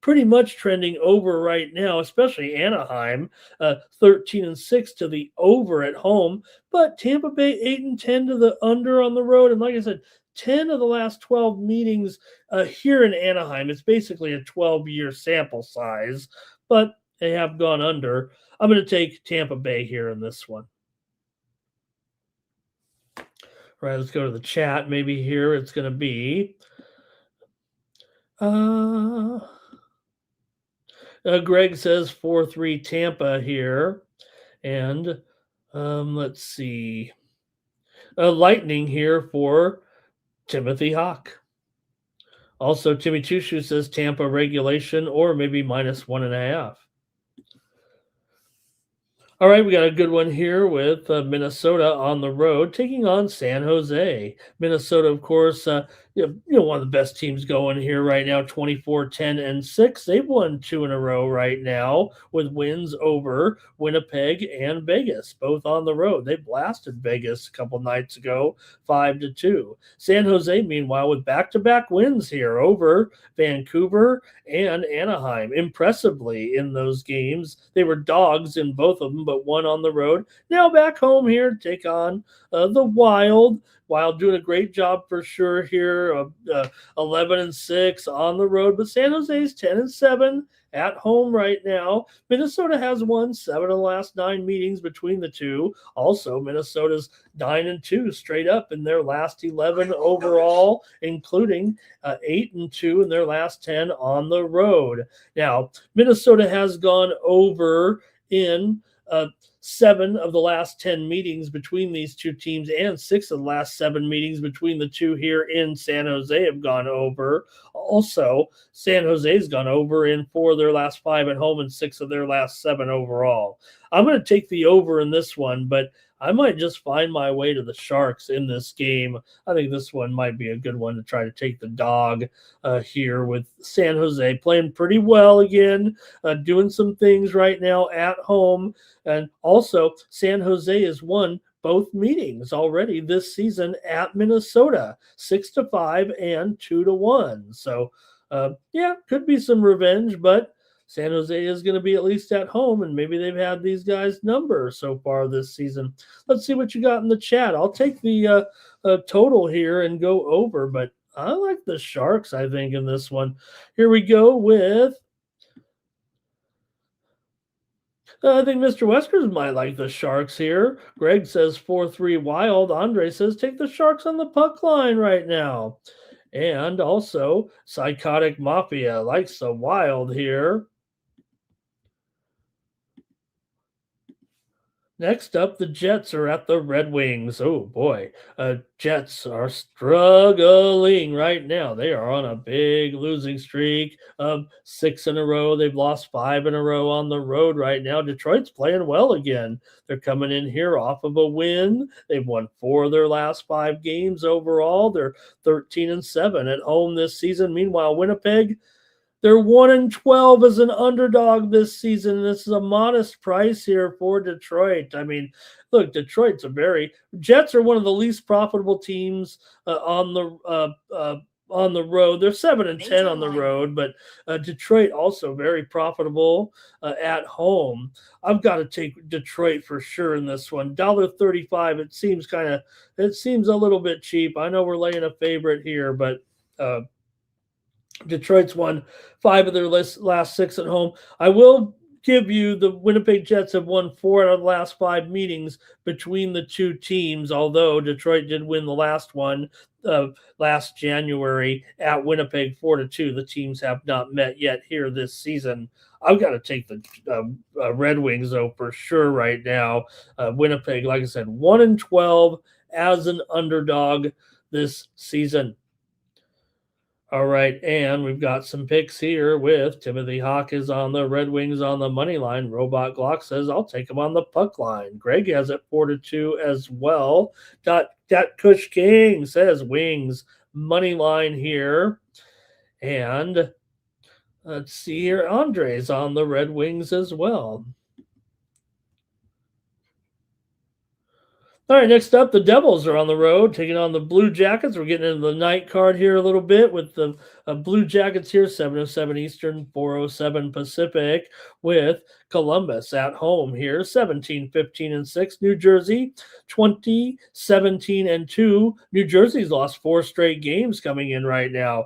pretty much trending over right now, especially Anaheim, 13-6 to the over at home, but Tampa Bay 8-10 to the under on the road. And like I said, 10 of the last 12 meetings here in Anaheim. It's basically a 12-year sample size, but they have gone under. I'm going to take Tampa Bay here in this one. All right, let's go to the chat. Maybe here it's going to be Greg says 4-3 Tampa here. And let's see. Lightning here for Timothy Hawk. Also, Timmy Chushu says Tampa regulation or maybe -1.5. All right, we got a good one here with Minnesota on the road taking on San Jose. Minnesota, of course, one of the best teams going here right now, 24-10-6. They've won 2 in a row right now with wins over Winnipeg and Vegas, both on the road. They blasted Vegas a couple nights ago, 5-2. San Jose, meanwhile, with back-to-back wins here over Vancouver and Anaheim. Impressively in those games, they were dogs in both of them, but won on the road. Now back home here to take on the Wild. Wild doing a great job for sure here, 11-6 on the road, but San Jose's 10-7 at home right now. Minnesota has won 7 of the last 9 meetings between the two. Also, Minnesota's 9-2 straight up in their last 11 overall, including 8-2 in their last 10 on the road. Now, Minnesota has gone over in 7 of the last 10 meetings between these two teams, and 6 of the last 7 meetings between the two here in San Jose have gone over. Also, San Jose's gone over in 4 of their last 5 at home and 6 of their last 7 overall. I'm going to take the over in this one, but I might just find my way to the Sharks in this game. I think this one might be a good one to try to take the dog here with San Jose playing pretty well again, doing some things right now at home. And also, San Jose has won both meetings already this season at Minnesota, 6-5 and 2-1. So, yeah, could be some revenge, but San Jose is going to be at least at home, and maybe they've had these guys' number so far this season. Let's see what you got in the chat. I'll take the total here and go over, but I like the Sharks, I think, in this one. Here we go with I think Mr. Weskers might like the Sharks here. Greg says 4-3 Wild. Andre says take the Sharks on the puck line right now. And also, Psychotic Mafia likes the Wild here. Next up, the Jets are at the Red Wings. Oh boy, Jets are struggling right now. They are on a big losing streak of 6 in a row. They've lost 5 in a row on the road right now. Detroit's playing well again. They're coming in here off of a win. They've won 4 of their last 5 games overall. They're 13-7 at home this season. Meanwhile, Winnipeg, they're 1-12 as an underdog this season. This is a modest price here for Detroit. I mean, look, Detroit's Jets are one of the least profitable teams on the road. They're 7-10 on the road, but Detroit also very profitable at home. I've got to take Detroit for sure in this one. $1.35. It seems a little bit cheap. I know we're laying a favorite here, but Detroit's won 5 of their last 6 at home. I will give you the Winnipeg Jets have won 4 out of the last 5 meetings between the two teams, although Detroit did win the last one last January at Winnipeg 4-2. The teams have not met yet here this season. I've got to take the Red Wings, though, for sure right now. Winnipeg, like I said, 1-12 as an underdog this season. All right, and we've got some picks here with Timothy Hawk is on the Red Wings on the money line. Robot Glock says, I'll take him on the puck line. Greg has it 4-2 as well. Dat Kush King says Wings money line here. And let's see here, Andre's on the Red Wings as well. All right, next up, the Devils are on the road, taking on the Blue Jackets. We're getting into the night card here a little bit with the Blue Jackets here, 7:07 Eastern, 4:07 Pacific, with Columbus at home here, 17-15-6. New Jersey, 20-17-2. New Jersey's lost 4 straight games coming in right now.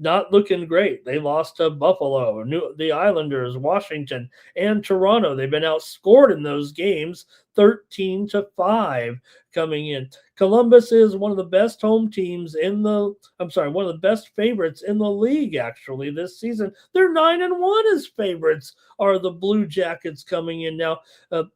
Not looking great. They lost to Buffalo, the Islanders, Washington, and Toronto. They've been outscored in those games, 13-5 coming in. Columbus is one of the best home teams one of the best favorites in the league, actually, this season. They're 9-1 as favorites are the Blue Jackets coming in now.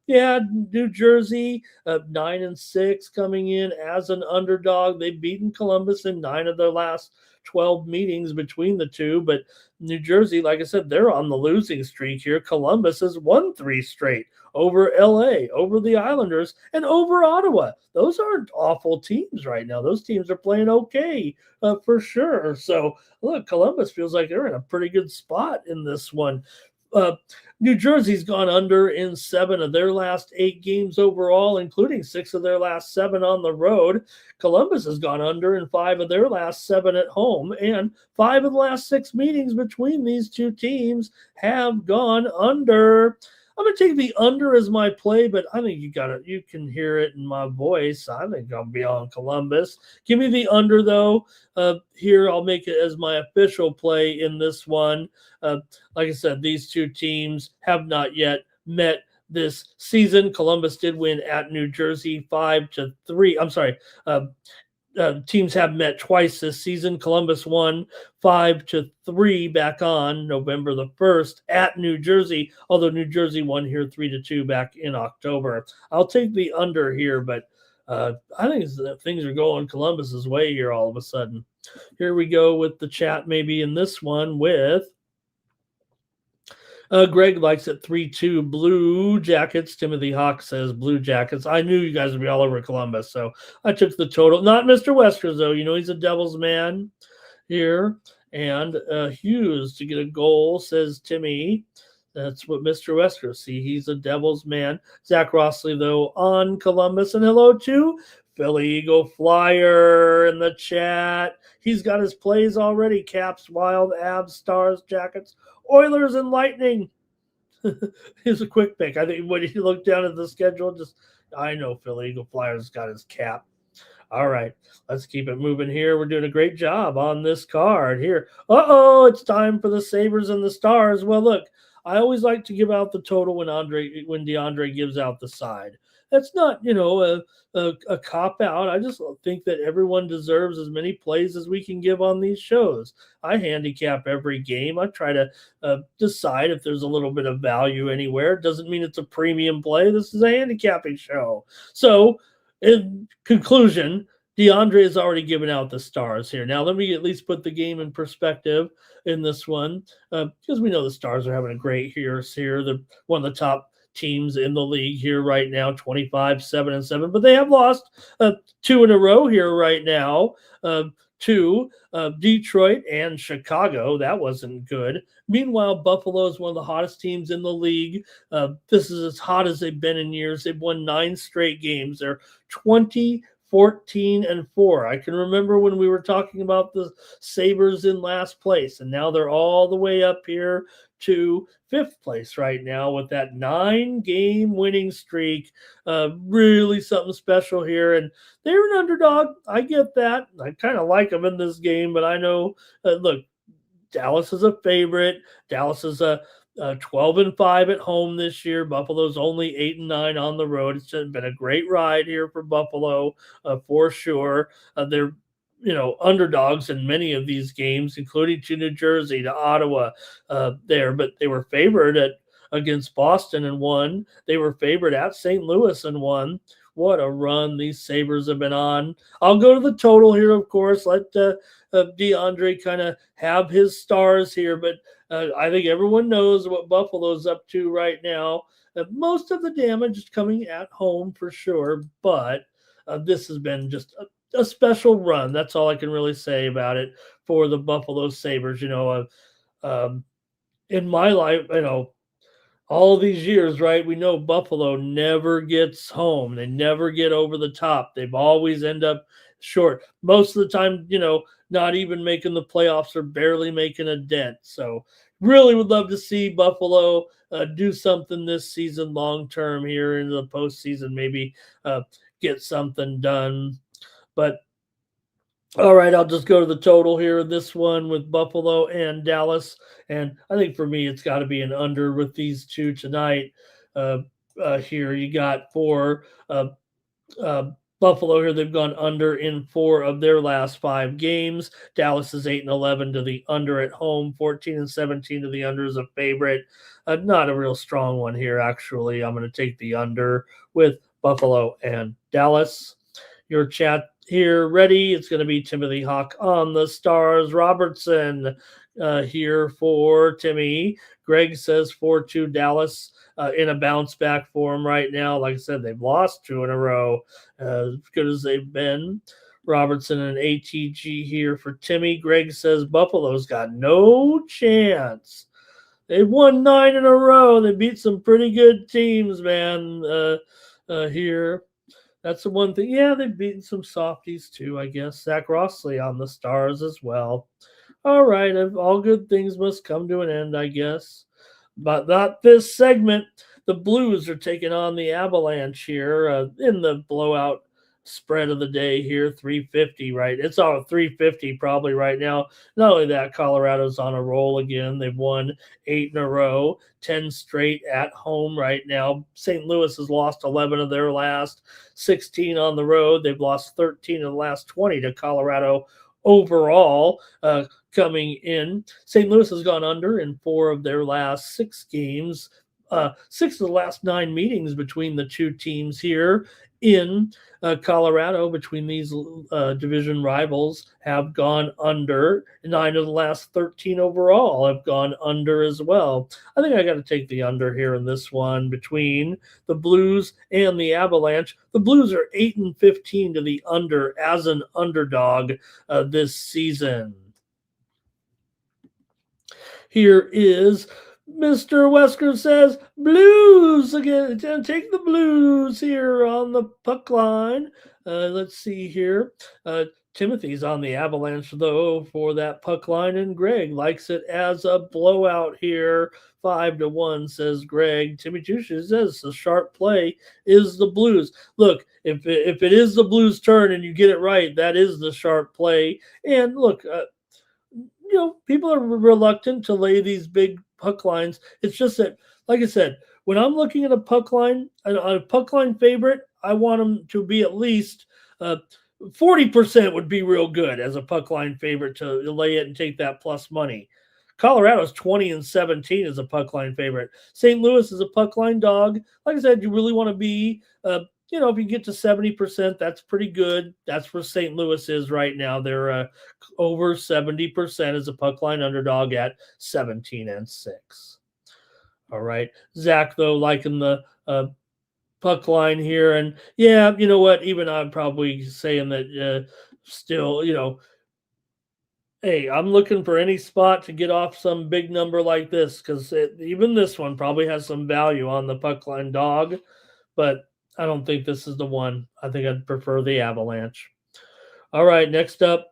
New Jersey, 9-6 coming in as an underdog. They've beaten Columbus in 9 of their last 12 meetings between the two, but New Jersey, like I said, they're on the losing streak here. Columbus has won 3 straight over LA, over the Islanders, and over Ottawa. Those aren't awful teams right now. Those teams are playing okay for sure. So look, Columbus feels like they're in a pretty good spot in this one. New Jersey's gone under in 7 of their last 8 games overall, including 6 of their last 7 on the road. Columbus has gone under in 5 of their last 7 at home, and 5 of the last 6 meetings between these two teams have gone under. I'm going to take the under as my play, but I think you can hear it in my voice. I think I'll be on Columbus. Give me the under, though. Here, I'll make it as my official play in this one. Like I said, these two teams have not yet met this season. Columbus did win at New Jersey 5-3. I'm sorry. Teams have met twice this season. Columbus won 5-3 back on November the 1st at New Jersey, although New Jersey won here 3-2 back in October. I'll take the under here, but I think things are going Columbus's way here all of a sudden. Here we go with the chat maybe in this one with Greg likes it 3-2 Blue Jackets. Timothy Hawk says Blue Jackets. I knew you guys would be all over Columbus, so I took the total. Not Mr. Weskers, though. You know he's a Devils man here. And Hughes to get a goal, says Timmy. That's what Mr. Wesker. See, he's a Devils man. Zach Rossley, though, on Columbus. And hello to Philly Eagle Flyer in the chat. He's got his plays already. Caps, Wild, Abs, Stars, Jackets, Oilers, and Lightning. Here's a quick pick. I think when you look down at the schedule, I know Philly Eagle Flyers got his cap. All right, let's keep it moving here. We're doing a great job on this card here. It's time for the Sabres and the Stars. Well, look, I always like to give out the total when DeAndre gives out the side. That's not, a cop out. I just think that everyone deserves as many plays as we can give on these shows. I handicap every game. I try to decide if there's a little bit of value anywhere. It doesn't mean it's a premium play. This is a handicapping show. So, in conclusion, DeAndre has already given out the Stars here. Now, let me at least put the game in perspective in this one, because we know the Stars are having a great year here. They're one of the top teams in the league here right now, 25-7-7, but they have lost 2 in a row here right now to Detroit and Chicago. That wasn't good. Meanwhile, Buffalo is one of the hottest teams in the league. This is as hot as they've been in years. They've won 9 straight games. They're 14-4. I can remember when we were talking about the Sabres in last place, and now they're all the way up here to 5th place right now with that 9-game winning streak. Really something special here. And they're an underdog. I get that. I kind of like them in this game, but I know, look, Dallas is a favorite. Dallas is a 12-5 at home this year. Buffalo's only 8-9 on the road. It's been a great ride here for Buffalo for sure. They're underdogs in many of these games, including to New Jersey, to Ottawa there, but they were favored against Boston and won. They were favored at St. Louis and won. What a run these Sabres have been on. I'll go to the total here, of course. Let DeAndre kind of have his Stars here, but I think everyone knows what Buffalo's up to right now. Most of the damage is coming at home for sure, but this has been just a special run. That's all I can really say about it for the Buffalo Sabres. In my life, all these years, right? We know Buffalo never gets home. They never get over the top. They've always end up short. Most of the time, not even making the playoffs or barely making a dent. So really would love to see Buffalo do something this season long term here into the postseason, maybe get something done. But all right, I'll just go to the total here. This one with Buffalo and Dallas. And I think for me, it's got to be an under with these two tonight. Here you got for Buffalo here. They've gone under in 4 of their last 5 games. Dallas is 8-11 to the under at home, 14-17 to the under as a favorite. Not a real strong one here, actually. I'm going to take the under with Buffalo and Dallas. Your chat here ready. It's going to be Timothy Hawk on the Stars. Robertson here for Timmy. Greg says 4-2 Dallas in a bounce back form right now. Like I said, they've lost 2 in a row as good as they've been. Robertson and ATG here for Timmy. Greg says Buffalo's got no chance. They've won 9 in a row. They beat some pretty good teams, man, here. That's the one thing. Yeah, they've beaten some softies too, I guess. Zach Rossley on the Stars as well. All right, all good things must come to an end, I guess. But not this segment. The Blues are taking on the Avalanche here in the blowout spread of the day here, 350, right? It's all 350 probably right now. Not only that, Colorado's on a roll again. They've won 8 in a row, 10 straight at home right now. St. Louis has lost 11 of their last 16 on the road. They've lost 13 of the last 20 to Colorado overall coming in. St. Louis has gone under in 4 of their last 6 games. 6 of the last 9 meetings between the two teams here in Colorado between these division rivals have gone under. 9 of the last 13 overall have gone under as well. I think I got to take the under here in this one between the Blues and the Avalanche. The Blues are 8-15 to the under as an underdog this season. Here is Mr. Wesker says Blues again. Take the Blues here on the puck line. Let's see here. Timothy's on the Avalanche, though, for that puck line, and Greg likes it as a blowout here. 5-1, says Greg. Timmy Juice says the sharp play is the Blues. Look, if it is the Blues' turn and you get it right, that is the sharp play. And look, people are reluctant to lay these big puck lines. It's just that, like I said, when I'm looking at a puck line favorite, I want them to be at least 40% would be real good as a puck line favorite to lay it and take that plus money. Colorado's 20-17 as a puck line favorite. St. Louis is a puck line dog. Like I said, you really want to be, if you get to 70%, that's pretty good. That's where St. Louis is right now. They're over 70% as a puck line underdog at 17-6. All right. Zach, though, liking the puck line here. And yeah, you know what? Even I'm probably saying that still, hey, I'm looking for any spot to get off some big number like this because even this one probably has some value on the puck line dog, but I don't think this is the one. I think I'd prefer the Avalanche. All right, next up,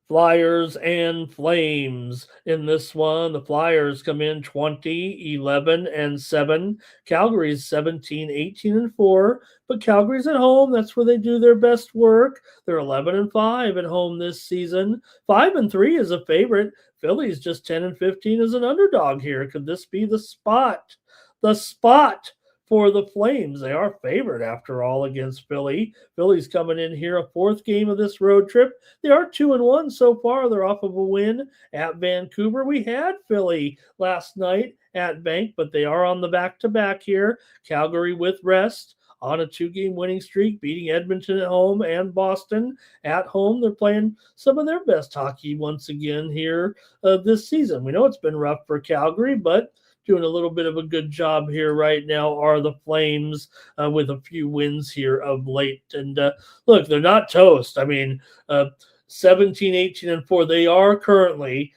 Flyers and Flames. In this one, the Flyers come in 20-11-7. Calgary's 17-18-4. But Calgary's at home. That's where they do their best work. They're 11-5 at home this season. 5-3 is a favorite. Philly's just 10-15 as an underdog here. Could this be the spot? The spot for the Flames. They are favored after all against Philly. Philly's coming in here a fourth game of this road trip. They are 2-1 so far. They're off of a win at Vancouver. We had Philly last night at Bank, but they are on the back-to-back here. Calgary with rest on a 2-game winning streak, beating Edmonton at home and Boston at home. They're playing some of their best hockey once again here this season. We know it's been rough for Calgary, but doing a little bit of a good job here right now are the Flames with a few wins here of late. And look, they're not toast. I mean, 17-18-4. They are currently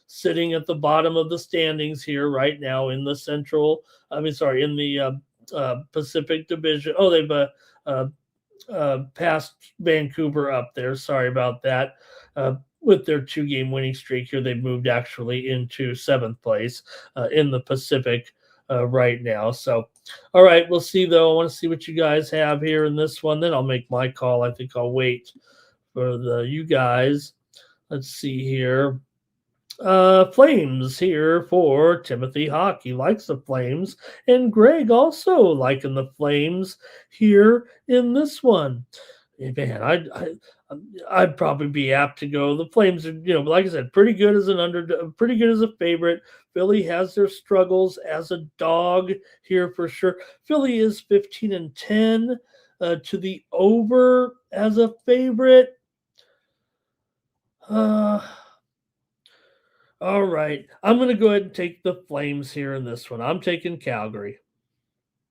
sitting at the bottom of the standings here right now in the in the Pacific Division. Oh, they've passed Vancouver up there. Sorry about that. With their 2-game winning streak here, they've moved actually into 7th place in the Pacific right now. So, all right, we'll see, though. I want to see what you guys have here in this one. Then I'll make my call. I think I'll wait for you guys. Let's see here. Flames here for Timothy Hawk. He likes the Flames. And Greg also liking the Flames here in this one. Man, I'd probably be apt to go. The Flames are, like I said, pretty good as pretty good as a favorite. Philly has their struggles as a dog here for sure. Philly is 15-10 to the over as a favorite. All right, I'm going to go ahead and take the Flames here in this one. I'm taking Calgary.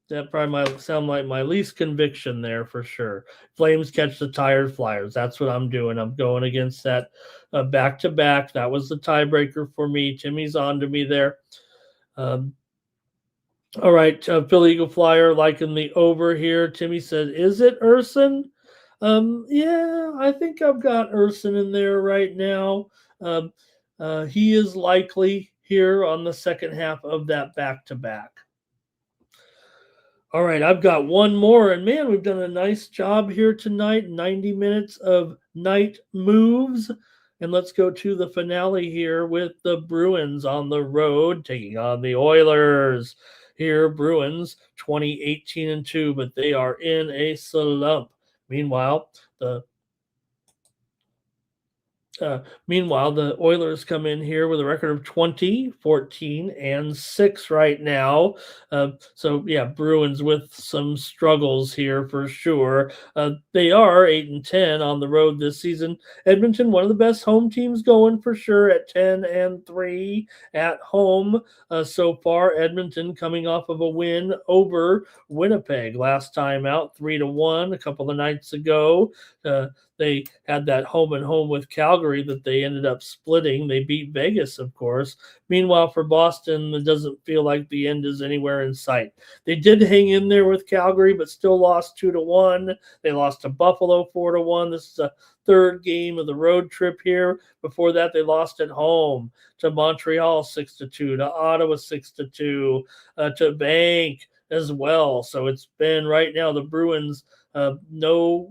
That probably might sound like my least conviction there for sure. Flames catch the tired Flyers. That's what I'm doing. I'm going against that back-to-back. That was the tiebreaker for me. Timmy's on to me there. All right, Philly Eagle Flyer liking the over here. Timmy said, is it Urson? Yeah, I think I've got Urson in there right now. He is likely here on the second half of that back-to-back. All right, I've got one more, and man, we've done a nice job here tonight. 90 minutes of night moves, and let's go to the finale here with the Bruins on the road taking on the Oilers. Here, Bruins 20-18-2, but they are in a slump. Meanwhile, the Oilers come in here with a record of 20-14-6 right now. So yeah, Bruins with some struggles here for sure. They are 8-10 on the road this season. Edmonton, one of the best home teams going for sure at 10-3 at home so far. Edmonton coming off of a win over Winnipeg last time out, 3-1 a couple of nights ago. They had that home and home with Calgary Calgary that they ended up splitting. They beat Vegas, of course. Meanwhile, for Boston, it doesn't feel like the end is anywhere in sight. They did hang in there with Calgary, but still lost 2-1. They lost to Buffalo 4-1. This is a third game of the road trip here. Before that, they lost at home to Montreal 6-2, to Ottawa 6-2, to Bank as well. So it's been right now the Bruins no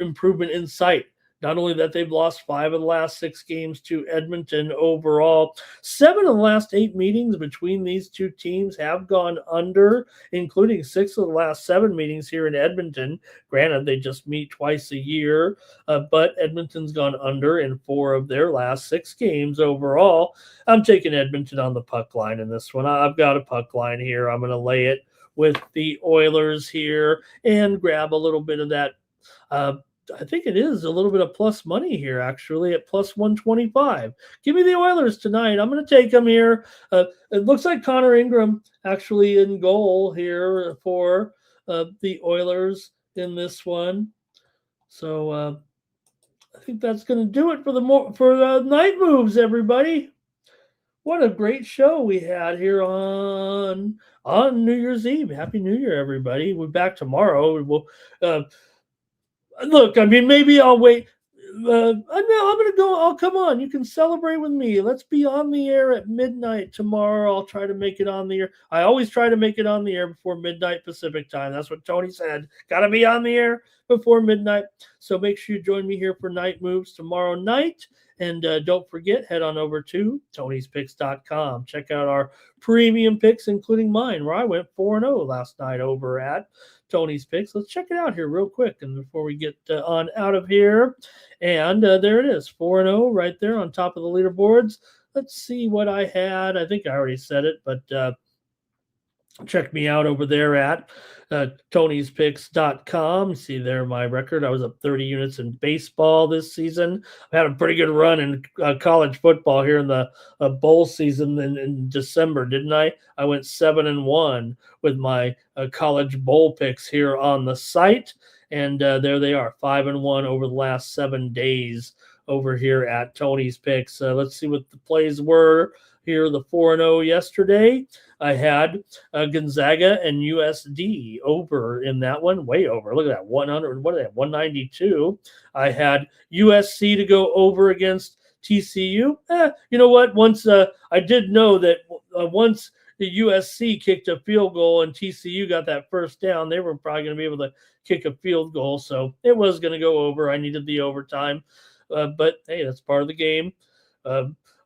improvement in sight. Not only that, they've lost 5 of the last 6 games to Edmonton overall. 7 of the last 8 meetings between these two teams have gone under, including 6 of the last 7 meetings here in Edmonton. Granted, they just meet twice a year, but Edmonton's gone under in 4 of their last 6 games overall. I'm taking Edmonton on the puck line in this one. I've got a puck line here. I'm going to lay it with the Oilers here and grab a little bit of that. I think it is a little bit of plus money here, actually, at plus 125. Give me the Oilers tonight. I'm going to take them here. It looks like Connor Ingram actually in goal here for the Oilers in this one. So I think that's going to do it for the night moves, everybody. What a great show we had here on New Year's Eve. Happy New Year, everybody. We're back tomorrow. We'll look, I mean, maybe I'll wait. No, I'm going to go. Oh, come on. You can celebrate with me. Let's be on the air at midnight tomorrow. I'll try to make it on the air. I always try to make it on the air before midnight Pacific time. That's what Tony said. Got to be on the air before midnight. So make sure you join me here for Night Moves tomorrow night. And don't forget, head on over to Tony'sPicks.com. Check out our premium picks, including mine, where I went 4-0 last night over at Tony's Picks. Let's check it out here real quick and before we get on out of here. And there it is, 4-0 right there on top of the leaderboards. Let's see what I had. I think I already said it, but check me out over there at Tony'sPicks.com. See there my record. I was up 30 units in baseball this season. I had a pretty good run in college football here in the bowl season in December, didn't I? I went 7-1 with my college bowl picks here on the site. And there they are, 5-1 over the last 7 days over here at Tony's Picks. Let's see what the plays were here. The 4-0 yesterday. I had Gonzaga and USD over in that one, way over. Look at that, 100. What are they? 192. I had USC to go over against TCU. You know what? Once I did know that once the USC kicked a field goal and TCU got that first down, they were probably going to be able to kick a field goal. So it was going to go over. I needed the overtime. But hey, that's part of the game.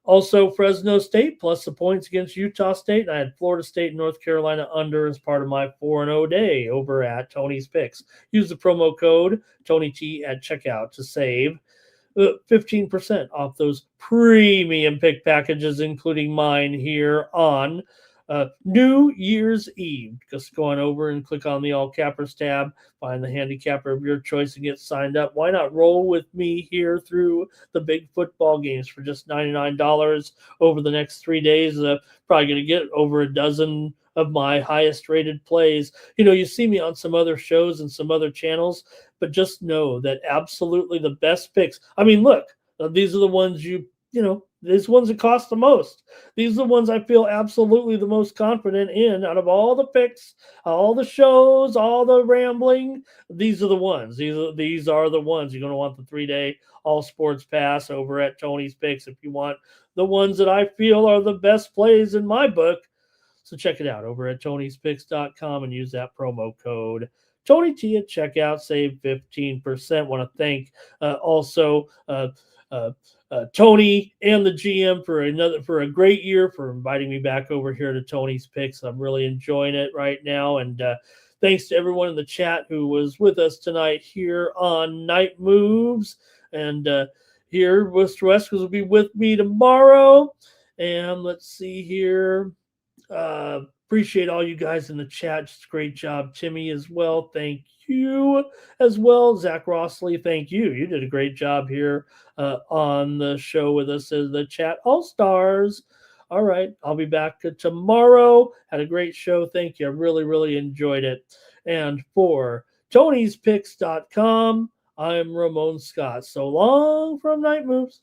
Also, Fresno State plus the points against Utah State. And I had Florida State and North Carolina under as part of my 4-0 day over at Tony's Picks. Use the promo code TonyT at checkout to save 15% off those premium pick packages, including mine here on New Year's Eve. Just go on over and click on the All Cappers tab, find the handicapper of your choice and get signed up. Why not roll with me here through the big football games for just $99 over the next 3 days? Probably going to get over a dozen of my highest rated plays. You know, you see me on some other shows and some other channels, but just know that absolutely the best picks. I mean, look, these are the ones these ones that cost the most. These are the ones I feel absolutely the most confident in out of all the picks, all the shows, all the rambling. These are the ones. These are the ones. You're going to want the 3-day all sports pass over at Tony's Picks if you want the ones that I feel are the best plays in my book. So check it out over at Tony'sPicks.com and use that promo code TonyT at checkout. Save 15%. Want to thank also Tony and the GM for a great year, for inviting me back over here to Tony's Picks. I'm really enjoying it right now. And thanks to everyone in the chat who was with us tonight here on Night Moves. And here, Mr. West will be with me tomorrow. And let's see here. Appreciate all you guys in the chat. Just great job, Timmy, as well. Thank you as well. Zach Rossley, thank you. You did a great job here on the show with us as the chat all-stars. All right, I'll be back tomorrow. Had a great show. Thank you. I really, really enjoyed it. And for Tony'sPicks.com, I'm Ramon Scott. So long from Night Moves.